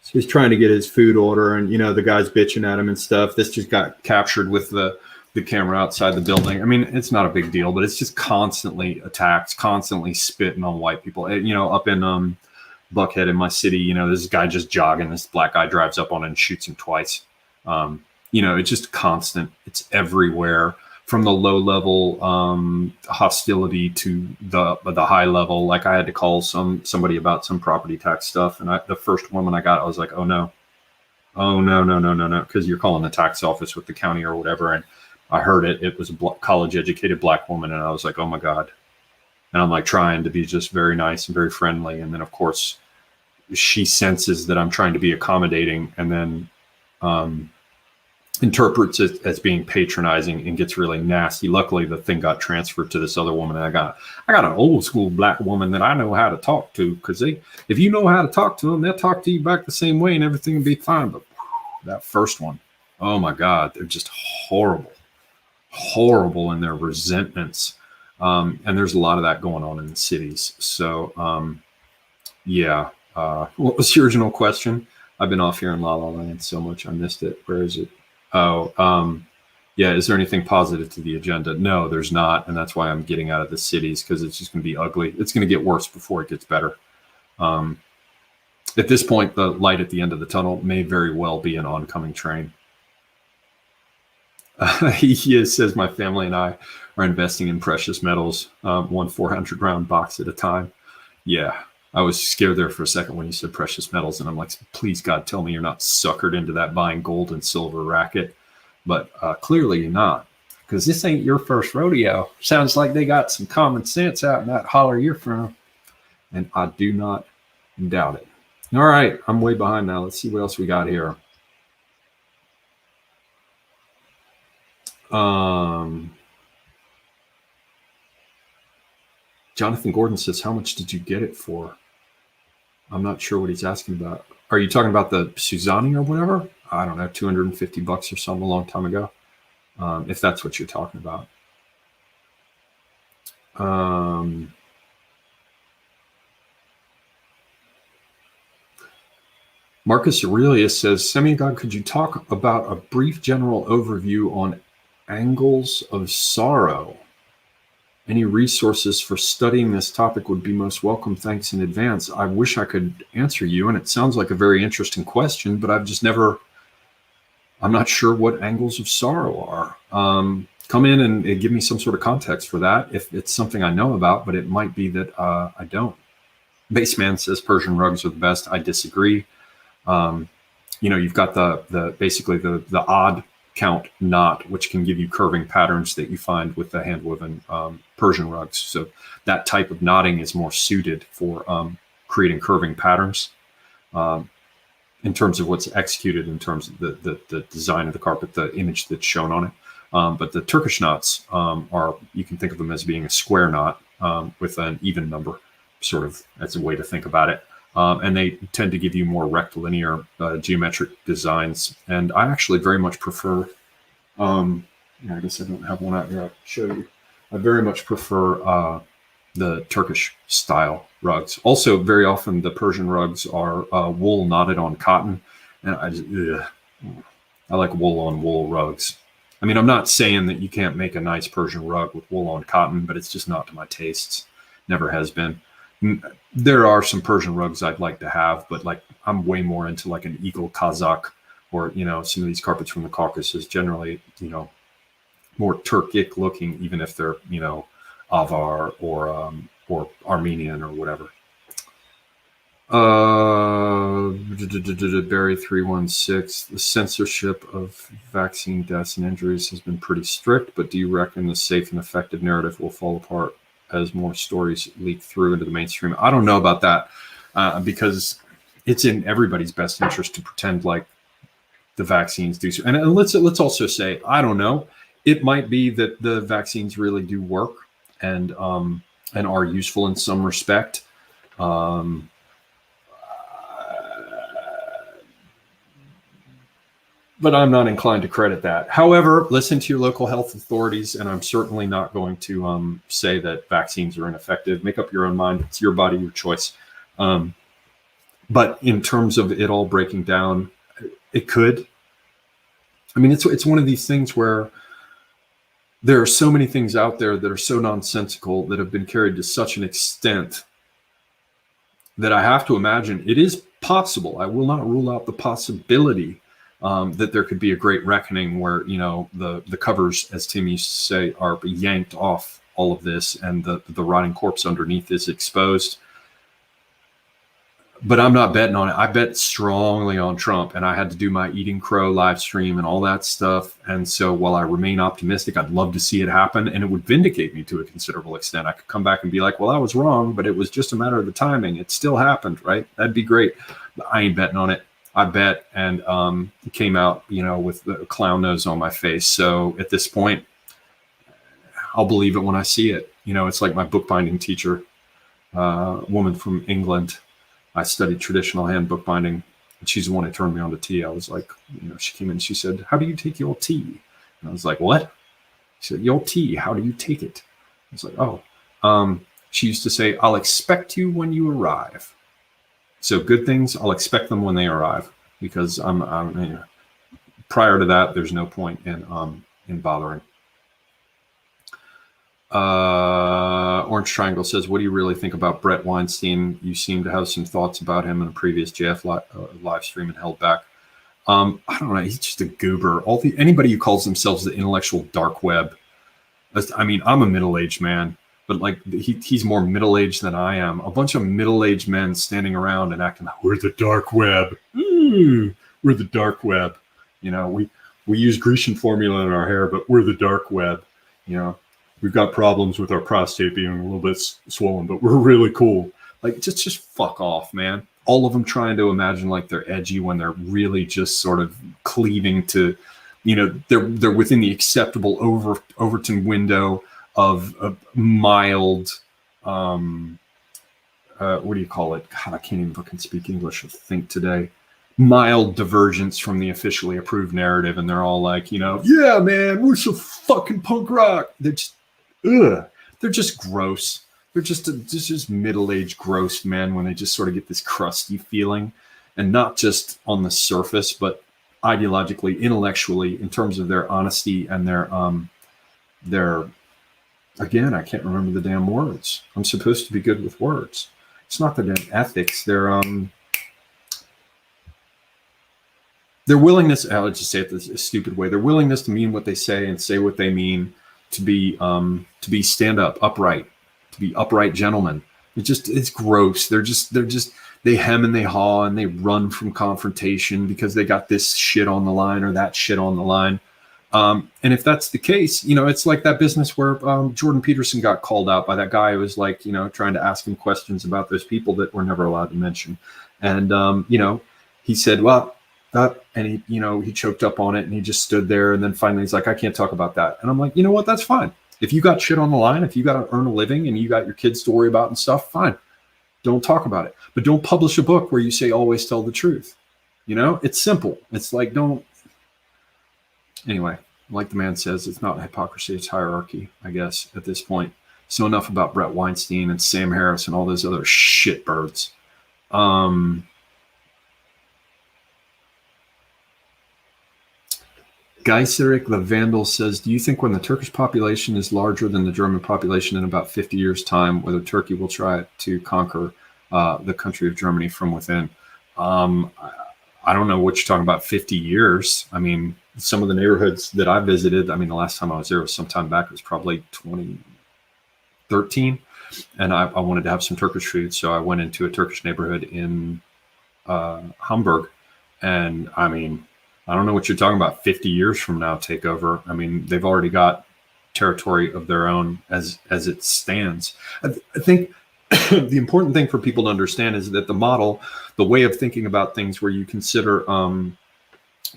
So he's trying to get his food order, and you know the guy's bitching at him and stuff. This just got captured with the camera outside the building. I mean, it's not a big deal, but it's just constantly attacks, constantly spitting on white people. You know, up in Buckhead in my city, you know, this guy just jogging. This black guy drives up on it and shoots him twice. You know, it's just constant. It's everywhere. From the low level hostility to the high level. Like I had to call somebody about some property tax stuff, and the first woman I got, I was like, oh no, because you're calling the tax office with the county or whatever, and I heard it. It was a college educated black woman, and I was like, oh my god. And I'm like trying to be just very nice and very friendly, and then of course she senses that I'm trying to be accommodating, and then interprets it as being patronizing and gets really nasty. Luckily, the thing got transferred to this other woman, and I got an old school black woman that I know how to talk to, because if you know how to talk to them, they'll talk to you back the same way, and everything will be fine. But that first one, oh my God, they're just horrible in their resentments, and there's a lot of that going on in the cities. So, yeah. What was the original question? I've been off here in La La Land so much, I missed it. Where is it? Oh, yeah. Is there anything positive to the agenda? No, there's not. And that's why I'm getting out of the cities, because it's just going to be ugly. It's going to get worse before it gets better. At this point, the light at the end of the tunnel may very well be an oncoming train. He says, my family and I are investing in precious metals, 1 400 round box at a time. Yeah. I was scared there for a second when you said precious metals, and I'm like, please God, tell me you're not suckered into that buying gold and silver racket. But clearly you're not, because this ain't your first rodeo. Sounds like they got some common sense out in that holler you're from, and I do not doubt it. All right, I'm way behind now. Let's see what else we got here. Jonathan Gordon says, how much did you get it for? I'm not sure what he's asking about. Are you talking about the Suzani or whatever? I don't know, $250 or something a long time ago. If that's what you're talking about. Marcus Aurelius says, Semiogogue, could you talk about a brief general overview on angles of sorrow? Any resources for studying this topic would be most welcome. Thanks in advance. I wish I could answer you, and it sounds like a very interesting question, but I've just never, I'm not sure what angles of sorrow are. Come in and give me some sort of context for that if it's something I know about, but it might be that I don't. Baseman says Persian rugs are the best. I disagree. You know, you've got basically the odd count knot, which can give you curving patterns that you find with the hand-woven Persian rugs. So that type of knotting is more suited for creating curving patterns in terms of what's executed in terms of the design of the carpet, the image that's shown on it. But the Turkish knots are, you can think of them as being a square knot with an even number, sort of, that's a way to think about it. And they tend to give you more rectilinear geometric designs. And I actually very much prefer, I guess I don't have one out here I'll show you. I very much prefer the Turkish style rugs. Also, very often the Persian rugs are wool knotted on cotton. And I like wool on wool rugs. I mean, I'm not saying that you can't make a nice Persian rug with wool on cotton, but it's just not to my tastes. Never has been. There are some Persian rugs I'd like to have, but like I'm way more into like an Eagle Kazakh, or some of these carpets from the Caucasus, generally more Turkic looking, even if they're Avar or Armenian or whatever. Barry 316. The censorship of vaccine deaths and injuries has been pretty strict, but do you reckon the safe and effective narrative will fall apart as more stories leak through into the mainstream? I don't know about that, because it's in everybody's best interest to pretend like the vaccines do. And let's also say, I don't know. It might be that the vaccines really do work and are useful in some respect. But I'm not inclined to credit that. However, listen to your local health authorities, and I'm certainly not going to say that vaccines are ineffective. Make up your own mind. It's your body, your choice. But in terms of it all breaking down, it could. I mean, it's one of these things where there are so many things out there that are so nonsensical that have been carried to such an extent that I have to imagine it is possible. I will not rule out the possibility that there could be a great reckoning where, the covers, as Tim used to say, are yanked off all of this and the rotting corpse underneath is exposed. But I'm not betting on it. I bet strongly on Trump, and I had to do my Eating Crow live stream and all that stuff. And so while I remain optimistic, I'd love to see it happen, and it would vindicate me to a considerable extent. I could come back and be like, well, I was wrong, but it was just a matter of the timing. It still happened, right? That'd be great. But I ain't betting on it. I bet, and came out, with the clown nose on my face. So at this point, I'll believe it when I see it. It's like my bookbinding teacher, woman from England. I studied traditional hand bookbinding, and she's the one who turned me on to tea. I was like, she came in and she said, how do you take your tea? And I was like, what? She said, your tea, how do you take it? I was like, oh. She used to say, I'll expect you when you arrive. So good things, I'll expect them when they arrive, because I'm prior to that, there's no point in bothering. Orange Triangle says, what do you really think about Brett Weinstein? You seem to have some thoughts about him in a previous JF live stream and held back. I don't know. He's just a goober. Anybody who calls themselves the intellectual dark web. I mean, I'm a middle-aged man, but like he's more middle-aged than I am. A bunch of middle-aged men standing around and acting like we're the dark web. We're the dark web. We use Grecian formula in our hair, but we're the dark web. We've got problems with our prostate being a little bit swollen, but we're really cool. Like, just fuck off, man. All of them trying to imagine like they're edgy when they're really just sort of cleaving to, they're within the acceptable Overton window of a mild, what do you call it? God, I can't even fucking speak English or think today. Mild divergence from the officially approved narrative, and they're all like, yeah, man, we're so fucking punk rock. They're just gross. They're just middle-aged gross men when they just sort of get this crusty feeling, and not just on the surface, but ideologically, intellectually, in terms of their honesty and their again, I can't remember the damn words. I'm supposed to be good with words. It's not their damn ethics. Their willingness, I'll just say it this a stupid way, their willingness to mean what they say and say what they mean, to be stand up, upright, to be upright gentlemen. It's gross. They hem and they haw and they run from confrontation because they got this shit on the line or that shit on the line. And if that's the case, it's like that business where Jordan Peterson got called out by that guy who was like, trying to ask him questions about those people that we're never allowed to mention. And, he said, well, and he choked up on it and he just stood there. And then finally he's like, I can't talk about that. And I'm like, you know what? That's fine. If you got shit on the line, if you got to earn a living and you got your kids to worry about and stuff, fine. Don't talk about it. But don't publish a book where you say always tell the truth. It's simple. It's like, anyway, like the man says, it's not hypocrisy, it's hierarchy, I guess, at this point. So enough about Brett Weinstein and Sam Harris and all those other shitbirds. Geiseric the Vandal says, do you think when the Turkish population is larger than the German population in about 50 years' time, whether Turkey will try to conquer the country of Germany from within? I don't know what you're talking about, 50 years. I mean, some of the neighborhoods that I visited, I mean, the last time I was there was some time back. It was probably 2013. And I wanted to have some Turkish food. So I went into a Turkish neighborhood in Hamburg. And I mean, I don't know what you're talking about, 50 years from now takeover. I mean, they've already got territory of their own as it stands. I think the important thing for people to understand is that the model, the way of thinking about things where you consider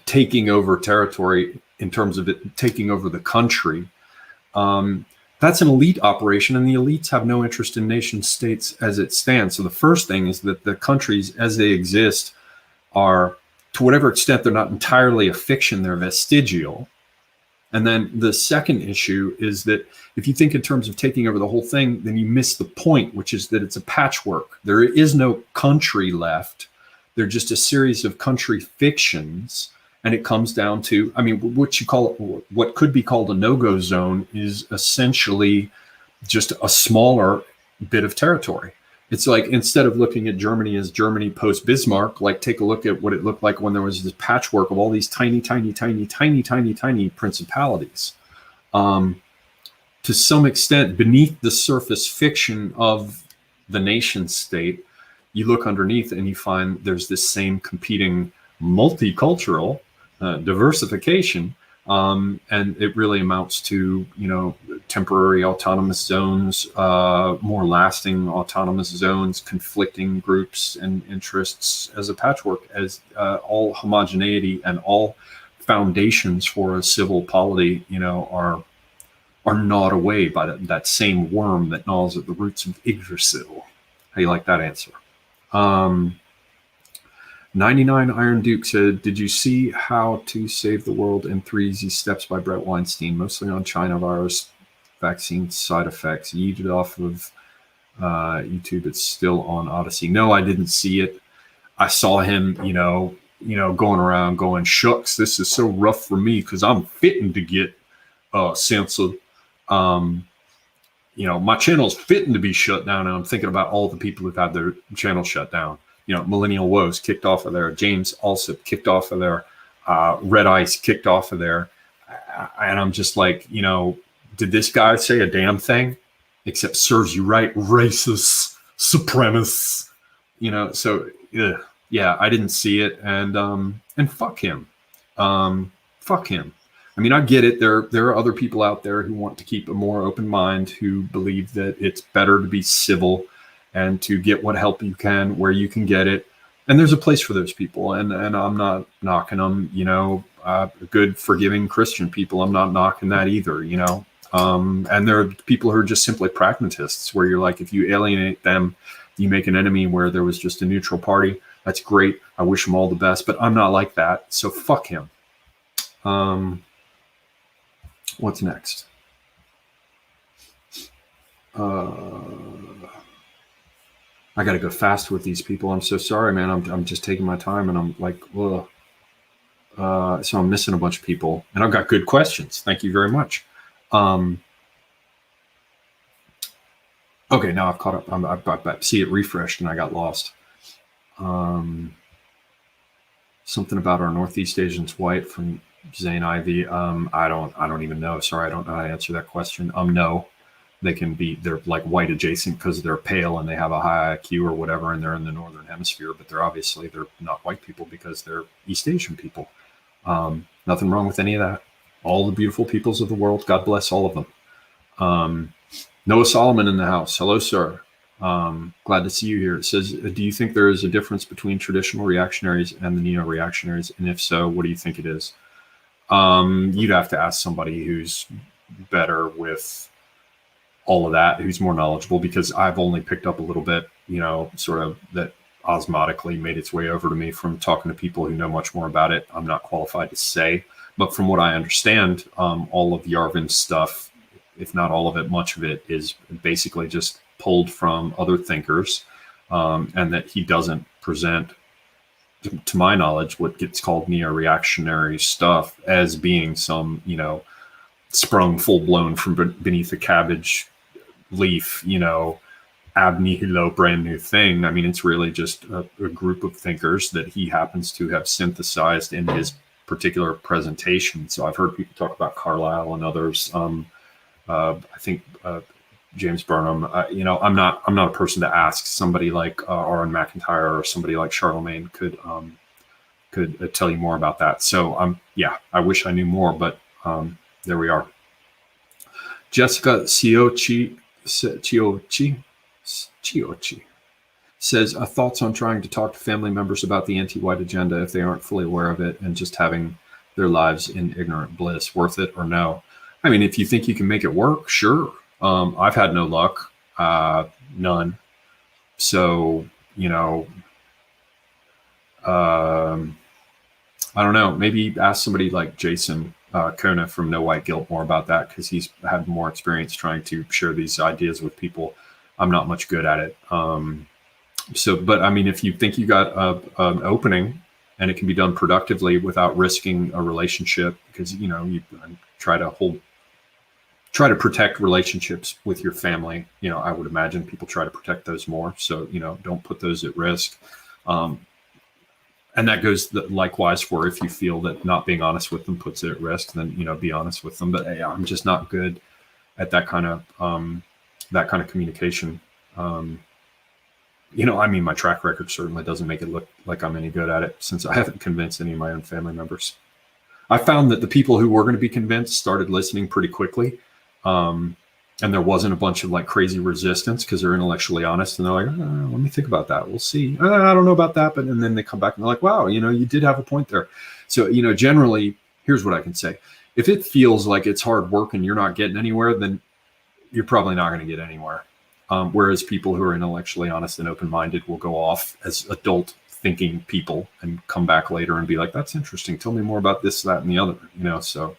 taking over territory in terms of it taking over the country, that's an elite operation, and the elites have no interest in nation states as it stands. So the first thing is that the countries as they exist are, to whatever extent they're not entirely a fiction, they're vestigial. And then the second issue is that if you think in terms of taking over the whole thing, then you miss the point, which is that it's a patchwork. There is no country left. They're just a series of country fictions. And it comes down to, I mean, what could be called a no-go zone is essentially just a smaller bit of territory. It's like, instead of looking at Germany as Germany post-Bismarck, like take a look at what it looked like when there was this patchwork of all these tiny principalities. To some extent, beneath the surface fiction of the nation state, you look underneath and you find there's this same competing multicultural diversification. And it really amounts to, temporary autonomous zones, more lasting autonomous zones, conflicting groups and interests as a patchwork, as all homogeneity and all foundations for a civil polity, are gnawed away by that same worm that gnaws at the roots of Yggdrasil. How you like that answer? 99 Iron Duke said, did you see How to Save the World in 3 Easy Steps by Brett Weinstein, mostly on China virus vaccine side effects? Yeeted off of YouTube. It's still on Odyssey. No, I didn't see it. I saw him, going around going, shucks, this is so rough for me because I'm fitting to get censored. My channel's fitting to be shut down, and I'm thinking about all the people who've had their channel shut down. Millennial Woes kicked off of there. James Alsop kicked off of there. Red Ice kicked off of there. And I'm just like, did this guy say a damn thing? Except serves you right, racist, supremacist. So yeah, I didn't see it, and fuck him. Fuck him. I mean, I get it. There are other people out there who want to keep a more open mind, who believe that it's better to be civil and to get what help you can where you can get it. And there's a place for those people. And I'm not knocking them, good, forgiving Christian people. I'm not knocking that either, and there are people who are just simply pragmatists, where you're like, if you alienate them, you make an enemy where there was just a neutral party. That's great. I wish him all the best, but I'm not like that. So fuck him. What's next? I got to go fast with these people. I'm so sorry, man. I'm just taking my time, and I'm like, ugh. So I'm missing a bunch of people, and I've got good questions. Thank you very much. Okay, now I've caught up. I see it refreshed, and I got lost. Something about our Northeast Asians white from Zane Ivy. I don't even know. Sorry, I don't know how to answer that question. No. They're like white adjacent because they're pale and they have a high IQ or whatever, and they're in the Northern Hemisphere, but they're not white people because they're East Asian people. Nothing wrong with any of that. All the beautiful peoples of the world, God bless all of them. Noah Solomon in the house. Hello, sir. Glad to see you here. It says, do you think there is a difference between traditional reactionaries and the neo-reactionaries? And if so, what do you think it is? You'd have to ask somebody who's better with all of that, who's more knowledgeable, because I've only picked up a little bit, sort of that osmotically made its way over to me from talking to people who know much more about it. I'm not qualified to say, but from what I understand, all of Yarvin's stuff, if not all of it, much of it is basically just pulled from other thinkers, and that he doesn't present to my knowledge, what gets called neo-reactionary stuff as being some, you know, sprung full-blown from beneath a cabbage leaf, you know, ab nihilo brand new thing. I mean, it's really just a group of thinkers that he happens to have synthesized in his particular presentation. So I've heard people talk about Carlyle and others. I think James Burnham. You know, I'm not a person to ask. Somebody like Aaron McIntyre or somebody like Charlemagne could tell you more about that. So yeah, I wish I knew more, but there we are. Jessica Chiochi says, thoughts on trying to talk to family members about the anti-white agenda if they aren't fully aware of it and just having their lives in ignorant bliss, worth it or no? I mean, if you think you can make it work, sure. I've had no luck, none. So, you know, I don't know, maybe ask somebody like Jason Kona from No White Guilt more about that, because he's had more experience trying to share these ideas with people. I'm not much good at it. But I mean, if you think you got an opening and it can be done productively without risking a relationship, because, you know, you try to protect relationships with your family. You know, I would imagine people try to protect those more. So, you know, don't put those at risk. And that goes likewise for if you feel that not being honest with them puts it at risk, then, you know, be honest with them. But hey, I'm just not good at that kind of communication. You know, I mean, my track record certainly doesn't make it look like I'm any good at it, since I haven't convinced any of my own family members. I found that the people who were going to be convinced started listening pretty quickly. And there wasn't a bunch of like crazy resistance because they're intellectually honest and they're like, let me think about that. We'll see. I don't know about that. But, and then they come back and they're like, wow, you know, you did have a point there. So, you know, generally, here's what I can say. If it feels like it's hard work and you're not getting anywhere, then you're probably not going to get anywhere. Whereas people who are intellectually honest and open-minded will go off as adult thinking people and come back later and be like, that's interesting. Tell me more about this, that, and the other, you know? So,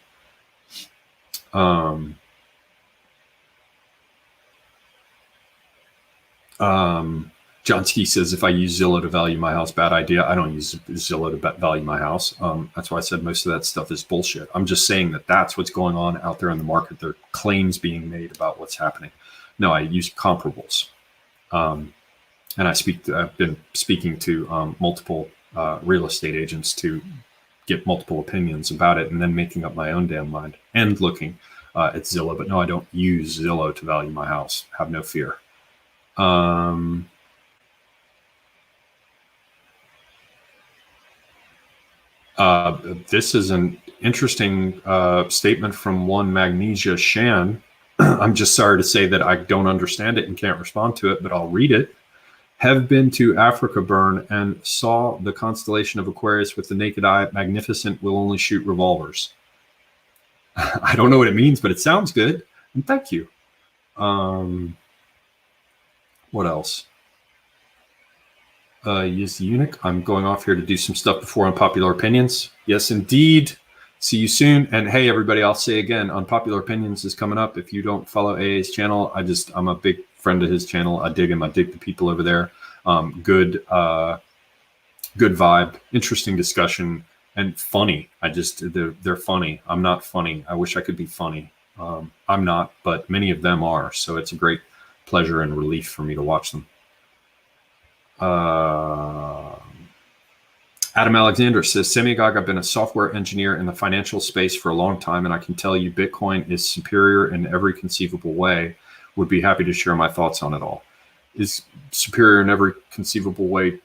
John Ski says, if I use Zillow to value my house, bad idea. I don't use Zillow to value my house. That's why I said most of that stuff is bullshit. I'm just saying that that's what's going on out there in the market. There are claims being made about what's happening. No, I use comparables. And I've been speaking to multiple real estate agents to get multiple opinions about it and then making up my own damn mind and looking at Zillow. But no, I don't use Zillow to value my house. Have no fear. This is an interesting statement from one Magnesia Shan. I'm just sorry to say that I don't understand it and can't respond to it, but I'll read it. Have been to Africa Burn and saw the constellation of Aquarius with the naked eye. Magnificent, will only shoot revolvers. I don't know what it means, but it sounds good. And thank you. What else? Use the eunuch. I'm going off here to do some stuff before Unpopular Opinions. Yes, indeed. See you soon. And hey, everybody, I'll say again, Unpopular Opinions is coming up. If you don't follow AA's channel, I'm a big friend of his channel. I dig him. I dig the people over there. Good vibe, interesting discussion, and funny. They're funny. I'm not funny. I wish I could be funny. I'm not, but many of them are. So it's a great pleasure and relief for me to watch them. Adam Alexander says, Semiogogue, I've been a software engineer in the financial space for a long time, and I can tell you Bitcoin is superior in every conceivable way. Would be happy to share my thoughts on it all. Is superior in every conceivable way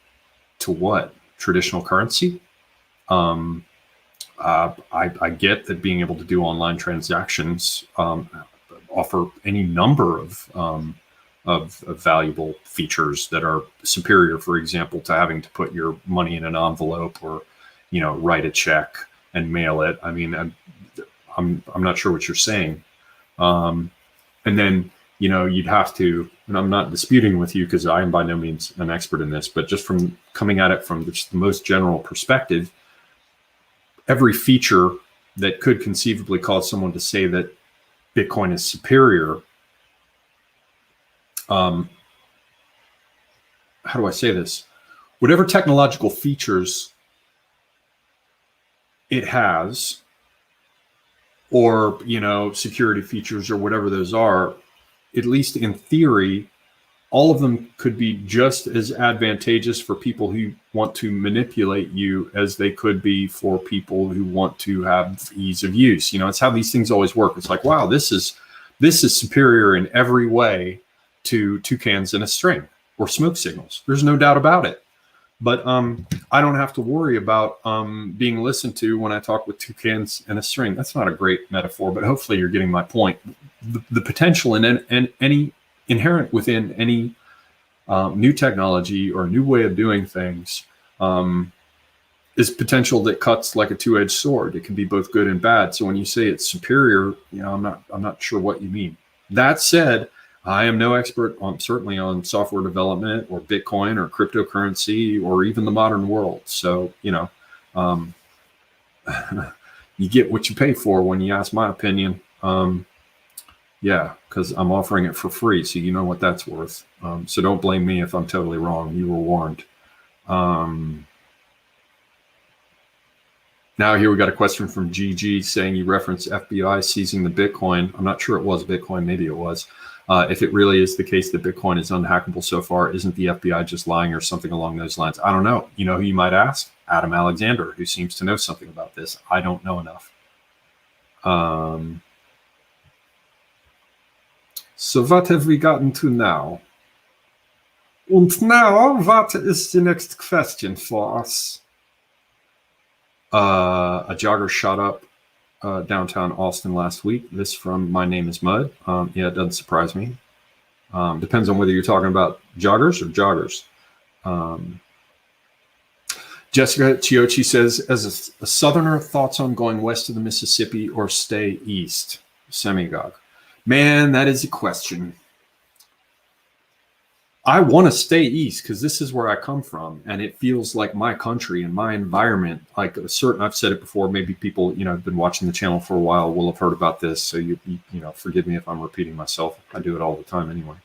to what? Traditional currency? I get that being able to do online transactions offer any number of valuable features that are superior, for example, to having to put your money in an envelope or, you know, write a check and mail it. I mean, I'm not sure what you're saying. And then, you know, you'd have to, and I'm not disputing with you because I am by no means an expert in this, but just from coming at it from the most general perspective, every feature that could conceivably cause someone to say that Bitcoin is superior, how do I say this? whatever technological features it has, or, you know, security features or whatever those are, at least in theory, all of them could be just as advantageous for people who want to manipulate you as they could be for people who want to have ease of use. You know, it's how these things always work. It's like, wow, this is superior in every way to toucans in a string or smoke signals. There's no doubt about it. But I don't have to worry about being listened to when I talk with toucans in a string. That's not a great metaphor, but hopefully you're getting my point. The potential in any inherent within any new technology or new way of doing things is potential that cuts like a two-edged sword. It can be both good and bad. So when you say it's superior, you know, I'm not sure what you mean. That said, I am no expert on certainly on software development or Bitcoin or cryptocurrency or even the modern world. So, you know, you get what you pay for when you ask my opinion. Yeah, because I'm offering it for free, so you know what that's worth. So don't blame me if I'm totally wrong. You were warned. Now here we got a question from GG saying you referenced FBI seizing the Bitcoin. I'm not sure it was Bitcoin. Maybe it was. If it really is the case that Bitcoin is unhackable so far, isn't the FBI just lying or something along those lines? I don't know. You know who you might ask? Adam Alexander, who seems to know something about this. I don't know enough. So what have we gotten to now? And now, what is the next question for us? A jogger shot up downtown Austin last week. This from My Name is Mud. Yeah, it doesn't surprise me. Depends on whether you're talking about joggers or joggers. Jessica Chiochi says, as a southerner, thoughts on going west of the Mississippi or stay east? Semiogogue. Man, that is a question. I want to stay east because this is where I come from, and it feels like my country and my environment. Like a certain, I've said it before. Maybe people, you know, have been watching the channel for a while will have heard about this. So you know, forgive me if I'm repeating myself. I do it all the time anyway.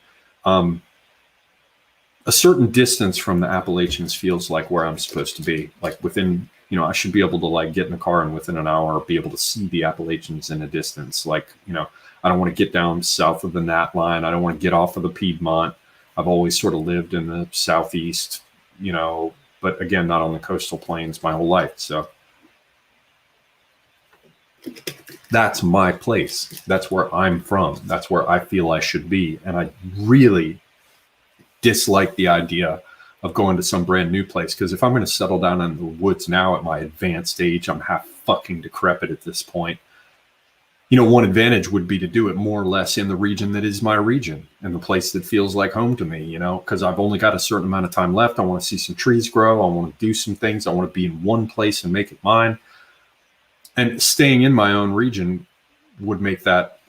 A certain distance from the Appalachians feels like where I'm supposed to be. Like within, you know, I should be able to like get in the car and within an hour be able to see the Appalachians in a distance. Like, you know, I don't want to get down south of the Nat line. I don't want to get off of the Piedmont. I've always sort of lived in the southeast, you know, but again, not on the coastal plains my whole life. So that's my place. That's where I'm from. That's where I feel I should be. And I really dislike the idea of going to some brand new place. Because if I'm going to settle down in the woods now at my advanced age, I'm half fucking decrepit at this point. You know, one advantage would be to do it more or less in the region that is my region and the place that feels like home to me, you know, because I've only got a certain amount of time left. I want to see some trees grow. I want to do some things. I want to be in one place and make it mine. And staying in my own region would make that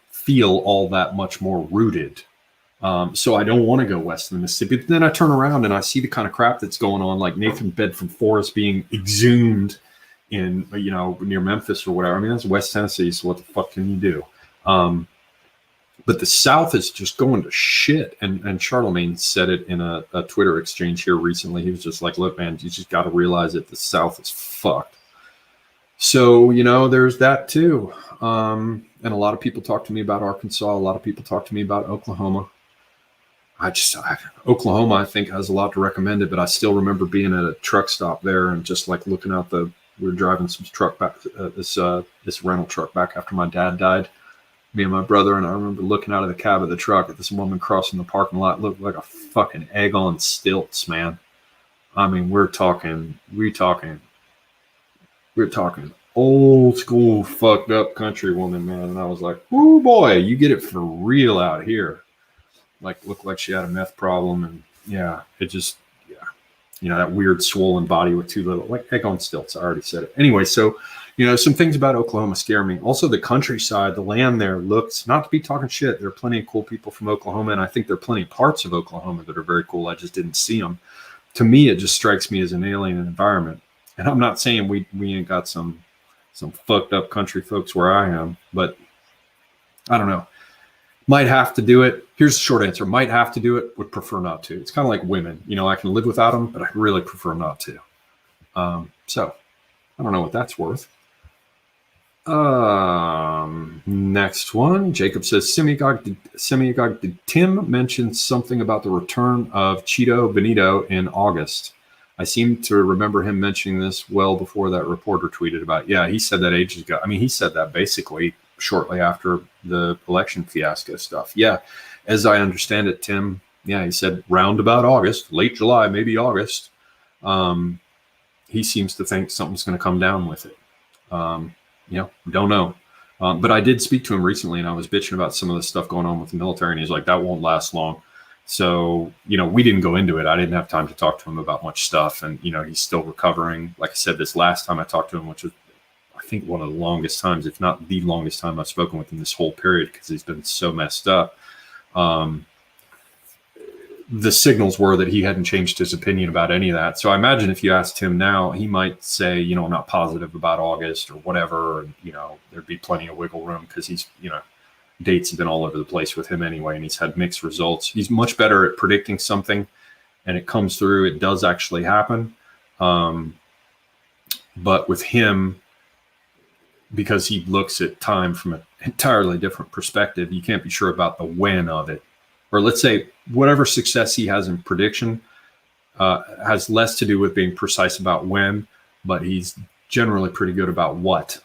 feel all that much more rooted. So I don't want to go west of the Mississippi. But then I turn around and I see the kind of crap that's going on, like Nathan Bedford Forrest being exhumed in, you know, near Memphis or whatever. I mean, that's West Tennessee, so what the fuck can you do? But the South is just going to shit. And Charlemagne said it in a Twitter exchange here recently. He was just like, look, man, you just got to realize that the South is fucked. So, you know, there's that too. And a lot of people talk to me about Arkansas. A lot of people talk to me about Oklahoma. Oklahoma, I think, has a lot to recommend it, but I still remember being at a truck stop there and just like looking out we were driving some truck back, this rental truck back after my dad died, me and my brother, and I remember looking out of the cab of the truck at this woman crossing the parking lot, looked like a fucking egg on stilts, man. I mean, we're talking old school fucked up country woman, man. And I was like, oh boy, you get it for real out here. Like, looked like she had a meth problem, and yeah, it just, yeah. You know, that weird swollen body with two little, like egg on stilts. I already said it. Anyway, so, you know, some things about Oklahoma scare me. Also, the countryside, the land there looks, not to be talking shit, there are plenty of cool people from Oklahoma, and I think there are plenty of parts of Oklahoma that are very cool. I just didn't see them. To me, it just strikes me as an alien environment. And I'm not saying we ain't got some fucked up country folks where I am, but I don't know. Might have to do it. Here's the short answer. Might have to do it, would prefer not to. It's kind of like women. You know, I can live without them, but I really prefer not to. So I don't know what that's worth. Next one. Jacob says, Semiogogue, did Tim mention something about the return of Cheeto Benito in August? I seem to remember him mentioning this well before that reporter tweeted about it. Yeah, he said that ages ago. I mean, he said that basically shortly after the election fiasco stuff. Yeah, as I understand it, Tim, yeah, he said roundabout August, late July, maybe August. He seems to think something's going to come down with it. You know, don't know. But I did speak to him recently, and I was bitching about some of the stuff going on with the military, and he's like, that won't last long. So, you know, we didn't go into it. I didn't have time to talk to him about much stuff. And, you know, he's still recovering. Like I said, this last time I talked to him, which was, I think, one of the longest times, if not the longest time I've spoken with him this whole period, because he's been so messed up. The signals were that he hadn't changed his opinion about any of that. So I imagine if you asked him now, he might say, you know, I'm not positive about August or whatever. And, you know, there'd be plenty of wiggle room because he's, you know, dates have been all over the place with him anyway, and he's had mixed results. He's much better at predicting something, and it comes through. It does actually happen. But with him, because he looks at time from an entirely different perspective, you can't be sure about the when of it. Or let's say whatever success he has in prediction has less to do with being precise about when, but he's generally pretty good about what.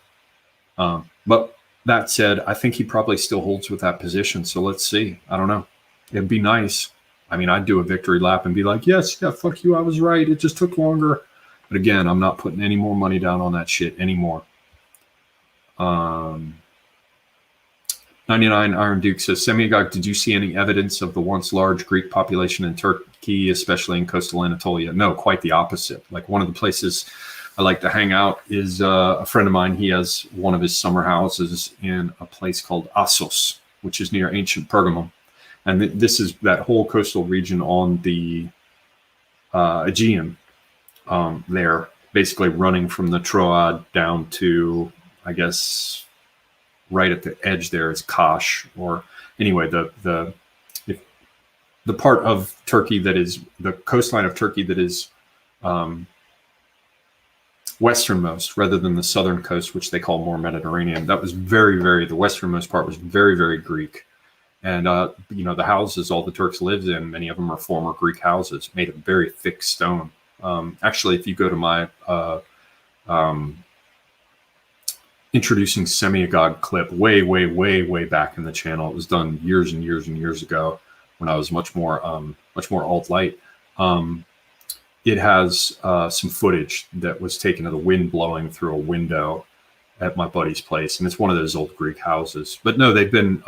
But that said, I think he probably still holds with that position. So let's see. I don't know. It'd be nice. I mean, I'd do a victory lap and be like, yes, yeah, fuck you, I was right. It just took longer. But again, I'm not putting any more money down on that shit anymore. 99 Iron Duke says, Semiogogue, did you see any evidence of the once large Greek population in Turkey, especially in coastal Anatolia? No, quite the opposite. Like, one of the places I like to hang out is a friend of mine. He has one of his summer houses in a place called Assos, which is near ancient Pergamum. And this is that whole coastal region on the Aegean there, basically running from the Troad down to, I guess, right at the edge there is Kash, or anyway, the part of Turkey that is the coastline of Turkey that is westernmost rather than the southern coast, which they call more Mediterranean. That was very, the westernmost part was very Greek. And, you know, the houses all the Turks lived in, many of them are former Greek houses made of very thick stone. Actually, if you go to my introducing Semiogogue clip way back in the channel, it was done years and years ago when I was much more alt-light. It has some footage that was taken of the wind blowing through a window at my buddy's place, and it's one of those old Greek houses. But no, they've been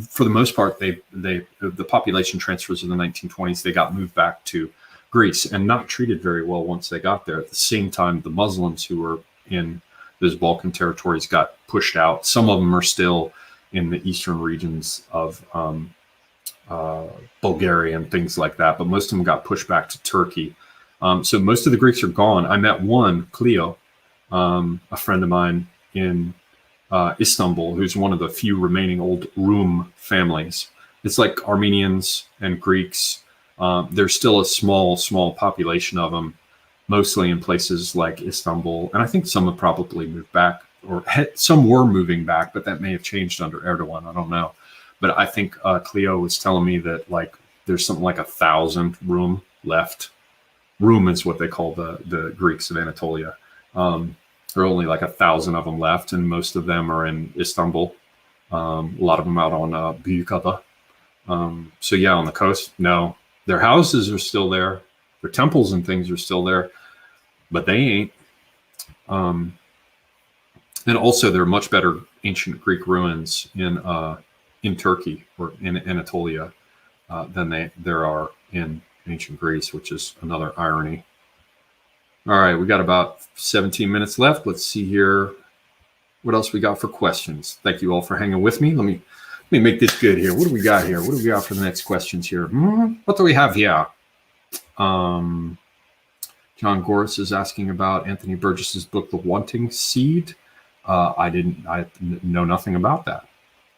for the most part, the population transfers in the 1920s, they got moved back to Greece and not treated very well once they got there. At the same time, the Muslims who were in those Balkan territories got pushed out. Some of them are still in the eastern regions of Bulgaria and things like that, but most of them got pushed back to Turkey. So most of the Greeks are gone. I met one, Cleo, a friend of mine in Istanbul, who's one of the few remaining old Rum families. It's like Armenians and Greeks. There's still a small population of them, mostly in places like Istanbul. And I think some have probably moved back, or some were moving back, but that may have changed under Erdogan. I don't know. But I think Cleo was telling me that, like, there's something like 1,000 Rum left. Rum is what they call the Greeks of Anatolia. There are only like 1,000 of them left, and most of them are in Istanbul. A lot of them out on Büyükada. So yeah, on the coast, no. Their houses are still there. Their temples and things are still there, but they ain't. And also, there are much better ancient Greek ruins in Turkey or in Anatolia than there are in ancient Greece, which is another irony. All right, we got about 17 minutes left. Let's see here what else we got for questions. Thank you all for hanging with me. Let me make this good here. What do we got here? What do we got for the next questions here? What do we have here? John Goris is asking about Anthony Burgess's book, The Wanting Seed. I know nothing about that.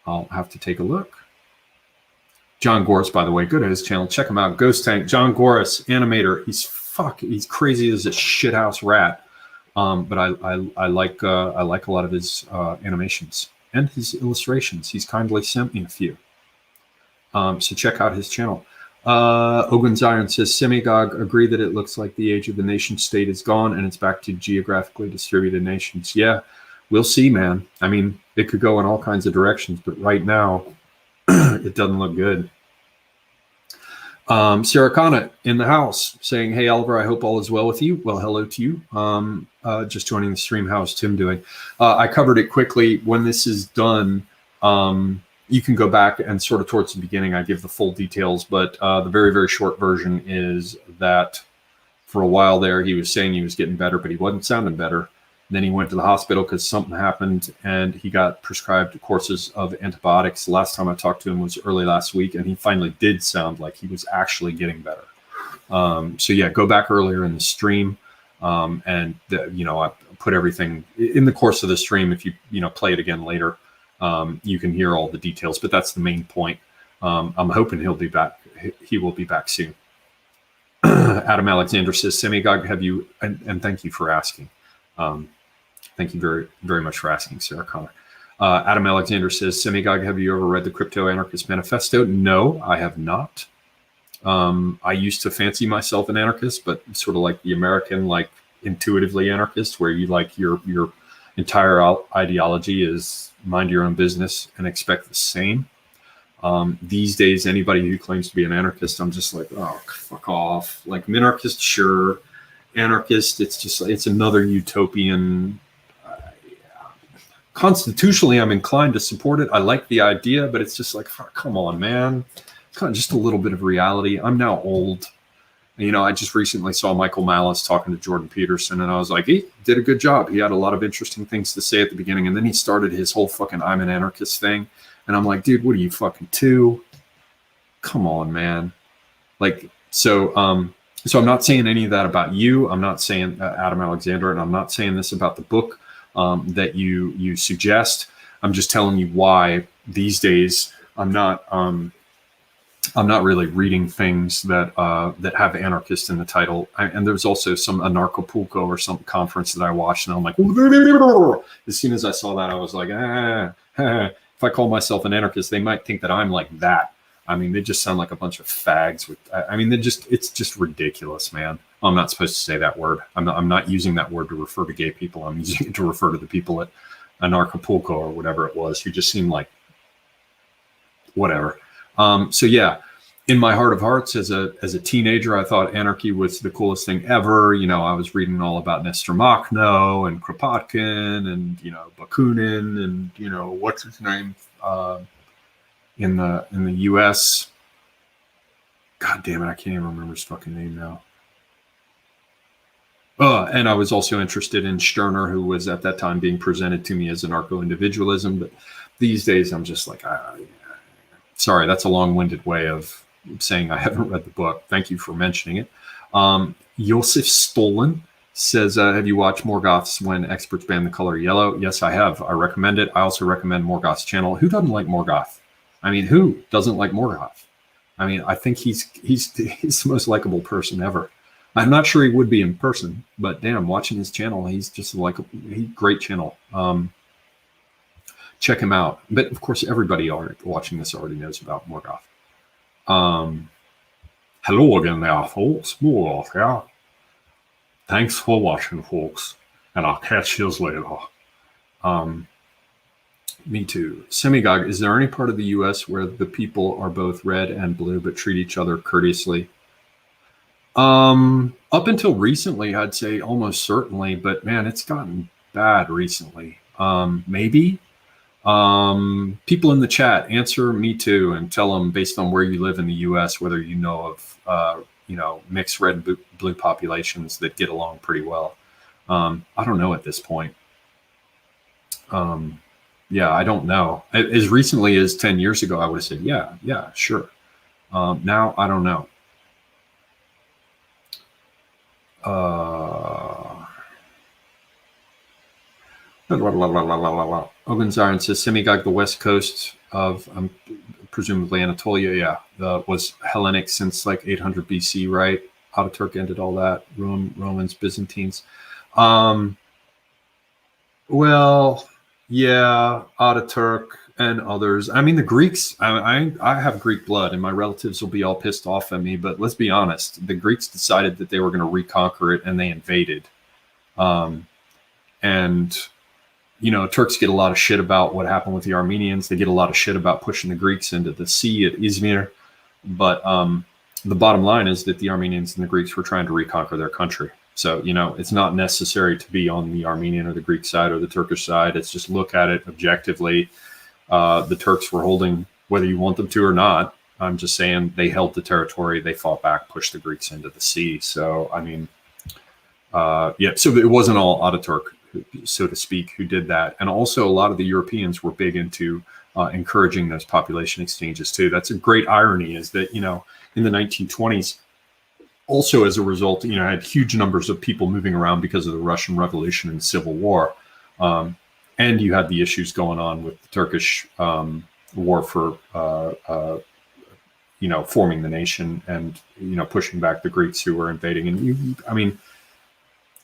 I'll have to take a look. John Goris, by the way, go to his channel, check him out. Ghost Tank, John Goris, animator. He's crazy as a shithouse rat. But I like a lot of his animations and his illustrations. He's kindly sent me a few. So check out his channel. Ogun Zion says, Semiogogue, agree that it looks like the age of the nation state is gone and it's back to geographically distributed nations. Yeah, we'll see, man. I mean, it could go in all kinds of directions, but right now it doesn't look good. Sarah Connett in the house saying, hey, Oliver, I hope all is well with you. Well, hello to you. Just joining the stream. How's Tim doing? I covered it quickly. When this is done, you can go back and sort of towards the beginning, I give the full details, but the very, very short version is that for a while there, he was saying he was getting better, but he wasn't sounding better. Then he went to the hospital because something happened and he got prescribed courses of antibiotics. The last time I talked to him was early last week, and he finally did sound like he was actually getting better. So yeah, go back earlier in the stream. I put everything in the course of the stream. If you play it again later, you can hear all the details, but that's the main point. I'm hoping he'll be back. He will be back soon. Adam Alexander says, Semiogogue, have you, and thank you for asking. Thank you very, very much for asking, Sarah Connor. Adam Alexander says, Semiogogue, have you ever read the Crypto Anarchist Manifesto? No, I have not. I used to fancy myself an anarchist, but sort of like the American, like intuitively anarchist, where you like your entire ideology is mind your own business and expect the same. These days, anybody who claims to be an anarchist, I'm just like, oh, fuck off. Like minarchist, sure. Anarchist, it's another utopian. Constitutionally, I'm inclined to support it. I like the idea, but it's just like, come on, man. Kind of just a little bit of reality. I'm now old. I just recently saw Michael Malice talking to Jordan Peterson, and I was like, he did a good job. He had a lot of interesting things to say at the beginning, and then he started his whole fucking I'm an anarchist thing. And I'm like, dude, what are you, fucking 2? Come on, man. Like, so I'm not saying any of that about you. I'm not saying Adam Alexander, and I'm not saying this about the book that you suggest. I'm just telling you why these days I'm not really reading things that have anarchist in the title. And there's also some Anarchapulco or some conference that I watched, and I'm like, as soon as I saw that, I was like, if I call myself an anarchist, they might think that I'm like that. I mean, they just sound like a bunch of fags. It's just ridiculous, man. I'm not supposed to say that word. I'm not using that word to refer to gay people. I'm using it to refer to the people at Anarchapulco or whatever it was, who just seemed like whatever. So yeah, in my heart of hearts, as a teenager, I thought anarchy was the coolest thing ever. I was reading all about Nestor Makhno and Kropotkin and Bakunin and what's his name in the U.S. God damn it, I can't even remember his fucking name now. And I was also interested in Stirner, who was at that time being presented to me as anarcho-individualism. But these days, I'm just like, sorry, that's a long-winded way of saying I haven't read the book. Thank you for mentioning it. Josef Stolen says, have you watched Morgoth's When Experts Ban the Color Yellow? Yes, I have. I recommend it. I also recommend Morgoth's channel. Who doesn't like Morgoth? I mean, who doesn't like Morgoth? I mean, I think he's the most likable person ever. I'm not sure he would be in person, but damn, watching his channel, he's just great channel. Check him out. But of course, everybody watching this already knows about Morgoth. Hello again there, folks. Morgoth, yeah. Thanks for watching, folks. And I'll catch you later. Me too. Semiogogue, is there any part of the U.S. where the people are both red and blue but treat each other courteously? Up until recently, I'd say almost certainly, but man, it's gotten bad recently. Maybe. People in the chat, answer me too, and tell them based on where you live in the U.S. whether you know of mixed red and blue populations that get along pretty well. I don't know at this point. Yeah, I don't know. As recently as 10 years ago, I would have said, yeah, sure. Now I don't know. Ogun Zion says, Semiogogue, the west coast of, I'm presumably Anatolia, was Hellenic since like 800 BC, right? Ataturk ended all that. Romans, Byzantines. Well, yeah, Ataturk and others. I mean, the Greeks, I have Greek blood, and my relatives will be all pissed off at me, but let's be honest. The Greeks decided that they were going to reconquer it, and they invaded. And, you know, Turks get a lot of shit about what happened with the Armenians. They get a lot of shit about pushing the Greeks into the sea at Izmir. But the bottom line is that the Armenians and the Greeks were trying to reconquer their country. So, you know, it's not necessary to be on the Armenian or the Greek side or the Turkish side. It's just look at it objectively. The Turks were holding, whether you want them to or not, I'm just saying they held the territory. They fought back, pushed the Greeks into the sea. So, I mean, yeah, so it wasn't all Ataturk, so to speak, who did that. And also a lot of the Europeans were big into encouraging those population exchanges too. That's a great irony, is that, you know, in the 1920s, also as a result, you know, I had huge numbers of people moving around because of the Russian Revolution and Civil War. And you had the issues going on with the Turkish war for, you know, forming the nation and, you know, pushing back the Greeks who were invading. And I mean,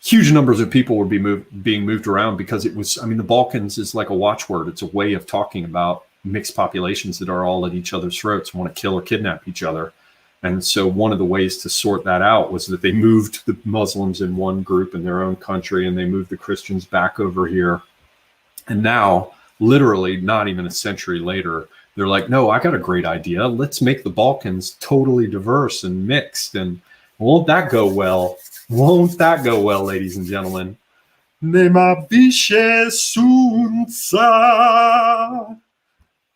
huge numbers of people would be being moved around because it was, I mean, the Balkans is like a watchword. It's a way of talking about mixed populations that are all at each other's throats, want to kill or kidnap each other. And so one of the ways to sort that out was that they moved the Muslims in one group in their own country, and they moved the Christians back over here. And now, literally not even a century later, they're like, no, I got a great idea. Let's make the Balkans totally diverse and mixed. And won't that go well? Won't that go well, ladies and gentlemen? Nema više sunca.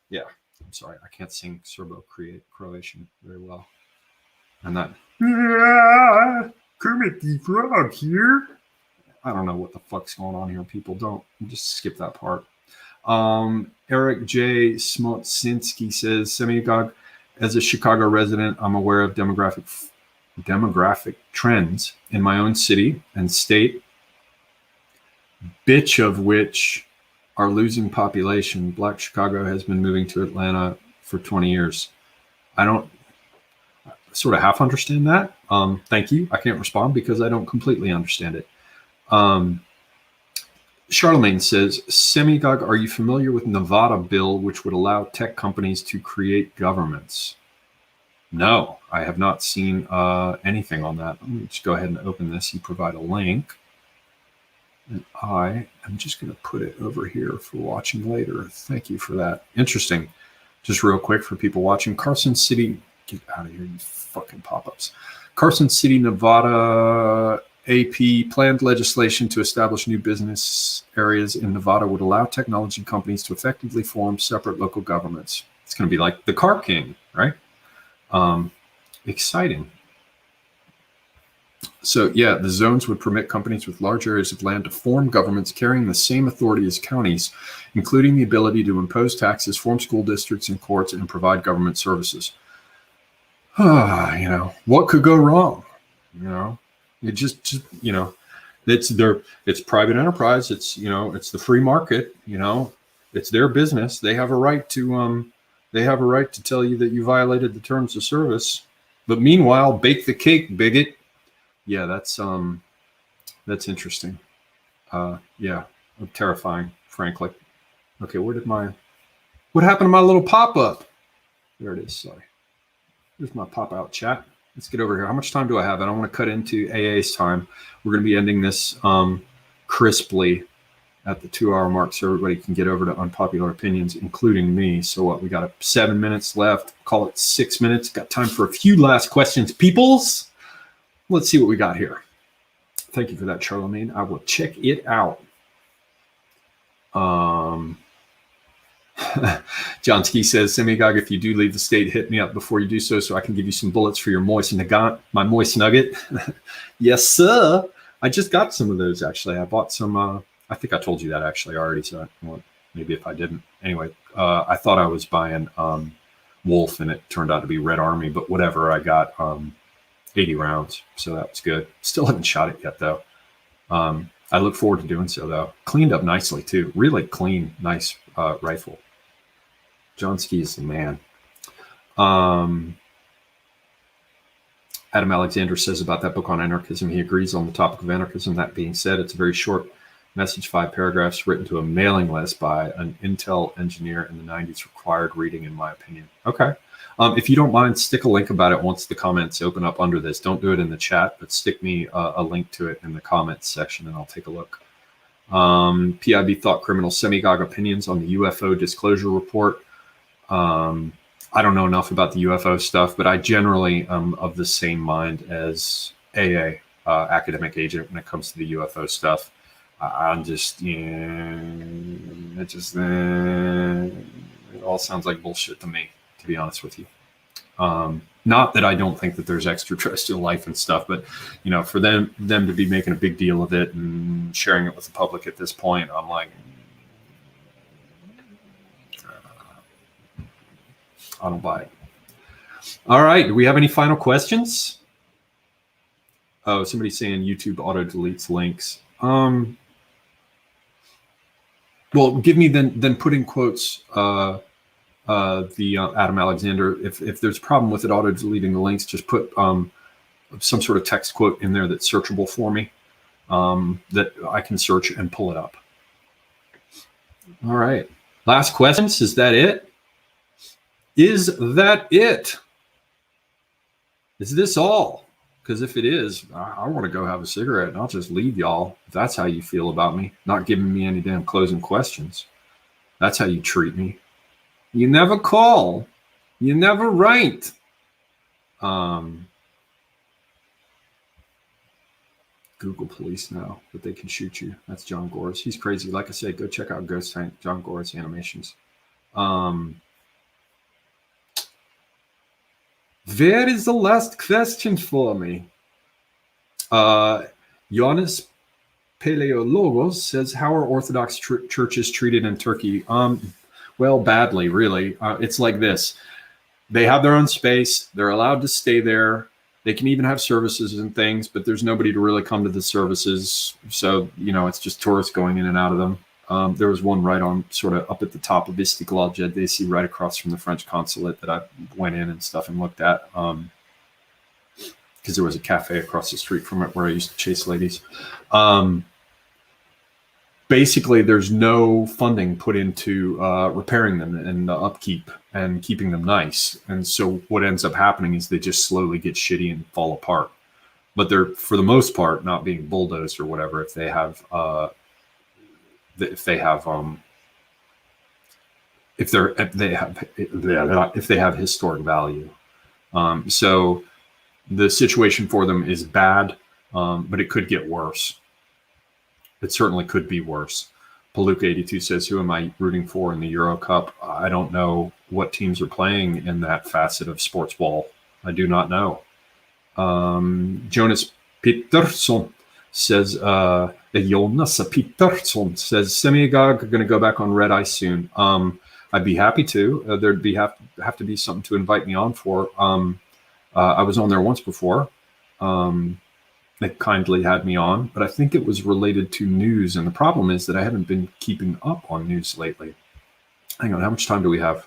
Yeah, I'm sorry. I can't sing Serbo-Croatian very well. I'm not. Kermit the Frog here. I don't know what the fuck's going on here. People don't. Just skip that part. Eric J. Smotsinski says, Semiogogue, as a Chicago resident, I'm aware of demographic trends in my own city and state, bitch of which are losing population. Black Chicago has been moving to Atlanta for 20 years. I don't sort of half understand that. Thank you. I can't respond because I don't completely understand it. Charlemagne says, Semiogogue, are you familiar with Nevada bill, which would allow tech companies to create governments? No, I have not seen anything on that. Let me just go ahead and open this. You provide a link. And I am just going to put it over here for watching later. Thank you for that. Interesting. Just real quick for people watching. Carson City, get out of here, you fucking pop-ups. Carson City, Nevada AP planned legislation to establish new business areas in Nevada would allow technology companies to effectively form separate local governments. It's going to be like the Car King, right? Exciting. So yeah, the zones would permit companies with large areas of land to form governments carrying the same authority as counties, including the ability to impose taxes, form school districts and courts, and provide government services. You know, what could go wrong? You know, it just you know, it's private enterprise. It's, you know, it's the free market. You know, it's their business. They have a right to tell you that you violated the terms of service. But meanwhile, bake the cake, bigot. Yeah, that's interesting. Yeah, terrifying, frankly. Okay, what happened to my little pop-up? There it is, sorry. There's my pop-out chat. Let's get over here. How much time do I have? I don't want to cut into AA's time. We're going to be ending this crisply at the 2-hour mark so everybody can get over to unpopular opinions, including me. So what, we got 7 minutes left. Call it 6 minutes. Got time for a few last questions, peoples. Let's see what we got here. Thank you for that, Charlemagne. I will check it out. John Ski says, Semiogogue, if you do leave the state, hit me up before you do so I can give you some bullets for your moist nugget. My moist nugget. Yes, sir. I just got some of those, actually. I bought some. I think I told you that actually already. So maybe if I didn't. Anyway, I thought I was buying Wolf, and it turned out to be Red Army. But whatever, I got 80 rounds. So that was good. Still haven't shot it yet, though. I look forward to doing so, though. Cleaned up nicely, too. Really clean, nice rifle. John Ski is the man. Adam Alexander says about that book on anarchism, he agrees on the topic of anarchism. That being said, it's a very short message, 5 paragraphs, written to a mailing list by an Intel engineer in the 90s, required reading, in my opinion. Okay. If you don't mind, stick a link about it once the comments open up under this. Don't do it in the chat, but stick me a link to it in the comments section and I'll take a look. PIB Thought Criminal Semiogogue opinions on the UFO disclosure report. I don't know enough about the UFO stuff, but I generally am of the same mind as AA, academic agent, when it comes to the UFO stuff. I'm just, it all sounds like bullshit to me, to be honest with you. Not that I don't think that there's extraterrestrial life and stuff, but for them to be making a big deal of it and sharing it with the public at this point, I'm like, I don't buy it. All right. Do we have any final questions? Oh, somebody's saying YouTube auto deletes links. Well, give me then put in quotes the Adam Alexander. If there's a problem with it auto deleting the links, just put some sort of text quote in there that's searchable for me, that I can search and pull it up. All right. Last questions. Is that it? Is that it? Is this all? Because if it is, I want to go have a cigarette and I'll just leave y'all. If that's how you feel about me, not giving me any damn closing questions. That's how you treat me. You never call. You never write. Google police now, but they can shoot you. That's John Gores. He's crazy. Like I said, go check out Ghost Tank, John Gores animations. Where is the last question for me? Jonas Paleologos says, how are Orthodox churches treated in Turkey? Well, badly, really. It's like this. They have their own space. They're allowed to stay there. They can even have services and things, but there's nobody to really come to the services. So, it's just tourists going in and out of them. There was one right on sort of up at the top of Istiklal Caddesi, right across from the French consulate, that I went in and stuff and looked at, because there was a cafe across the street from it where I used to chase ladies. Basically, there's no funding put into repairing them and the upkeep and keeping them nice. And so what ends up happening is they just slowly get shitty and fall apart. But they're, for the most part, not being bulldozed or whatever if they have historic value. So the situation for them is bad, but it could get worse. It certainly could be worse. Palooka82 says, who am I rooting for in the Euro Cup? I don't know what teams are playing in that facet of sports ball. I do not know. Jonas Peterson says, Semiogogue are going to go back on Red Eye soon. I'd be happy to. There'd have to be something to invite me on for. I was on there once before. They kindly had me on, but I think it was related to news. And the problem is that I haven't been keeping up on news lately. Hang on, how much time do we have?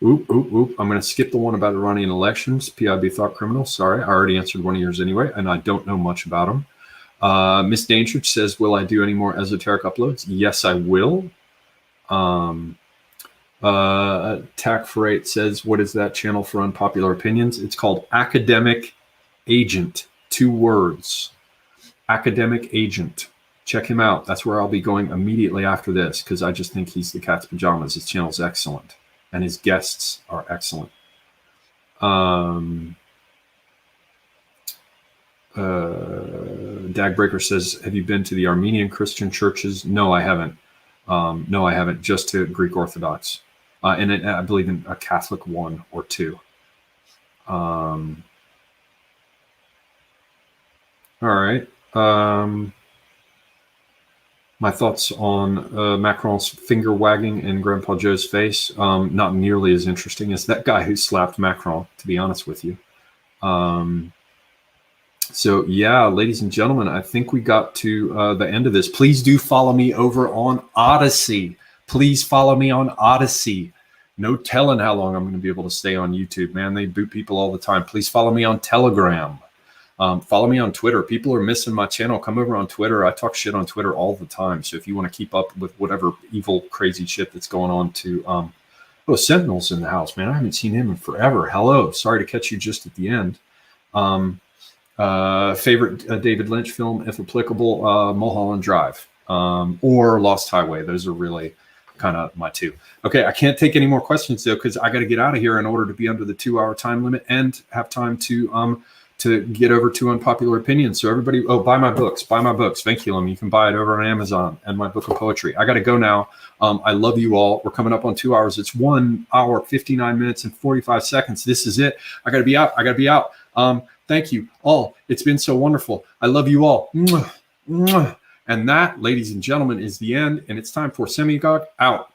I'm going to skip the one about Iranian elections. PIB Thought Criminal. Sorry, I already answered one of yours anyway, and I don't know much about them. Miss Dangerich says, will I do any more esoteric uploads? Yes, I will. Tack for 8 says, what is that channel for unpopular opinions? It's called Academic Agent. 2 words. Academic Agent. Check him out. That's where I'll be going immediately after this, because I just think he's the cat's pajamas. His channel's excellent, and his guests are excellent. Dagbreaker says, have you been to the Armenian Christian churches? No, I haven't. No, I haven't. Just to Greek Orthodox. And I believe in a Catholic 1 or 2. All right. My thoughts on Macron's finger wagging in Grandpa Joe's face. Not nearly as interesting as that guy who slapped Macron, to be honest with you. So, yeah, ladies and gentlemen, I think we got to the end of this. Please do follow me over on Odyssey. Please follow me on Odyssey. No telling how long I'm going to be able to stay on YouTube, man. They boot people all the time. Please follow me on Telegram. Follow me on Twitter. People are missing my channel. Come over on Twitter. I talk shit on Twitter all the time. So if you want to keep up with whatever evil, crazy shit that's going on oh, Sentinel's in the house, man. I haven't seen him in forever. Hello. Sorry to catch you just at the end. Favorite David Lynch film, if applicable, Mulholland Drive or Lost Highway. Those are really kind of my two. Okay, I can't take any more questions though, because I got to get out of here in order to be under the 2-hour time limit and have time to get over to Unpopular Opinions. So everybody, buy my books, Vinculum. You can buy it over on Amazon, and my book of poetry. I got to go now. I love you all. We're coming up on 2 hours. It's 1 hour, 59 minutes and 45 seconds. This is it. I got to be out. Thank you all. It's been so wonderful. I love you all. Mwah, mwah. And that, ladies and gentlemen, is the end. And it's time for Semiogogue out.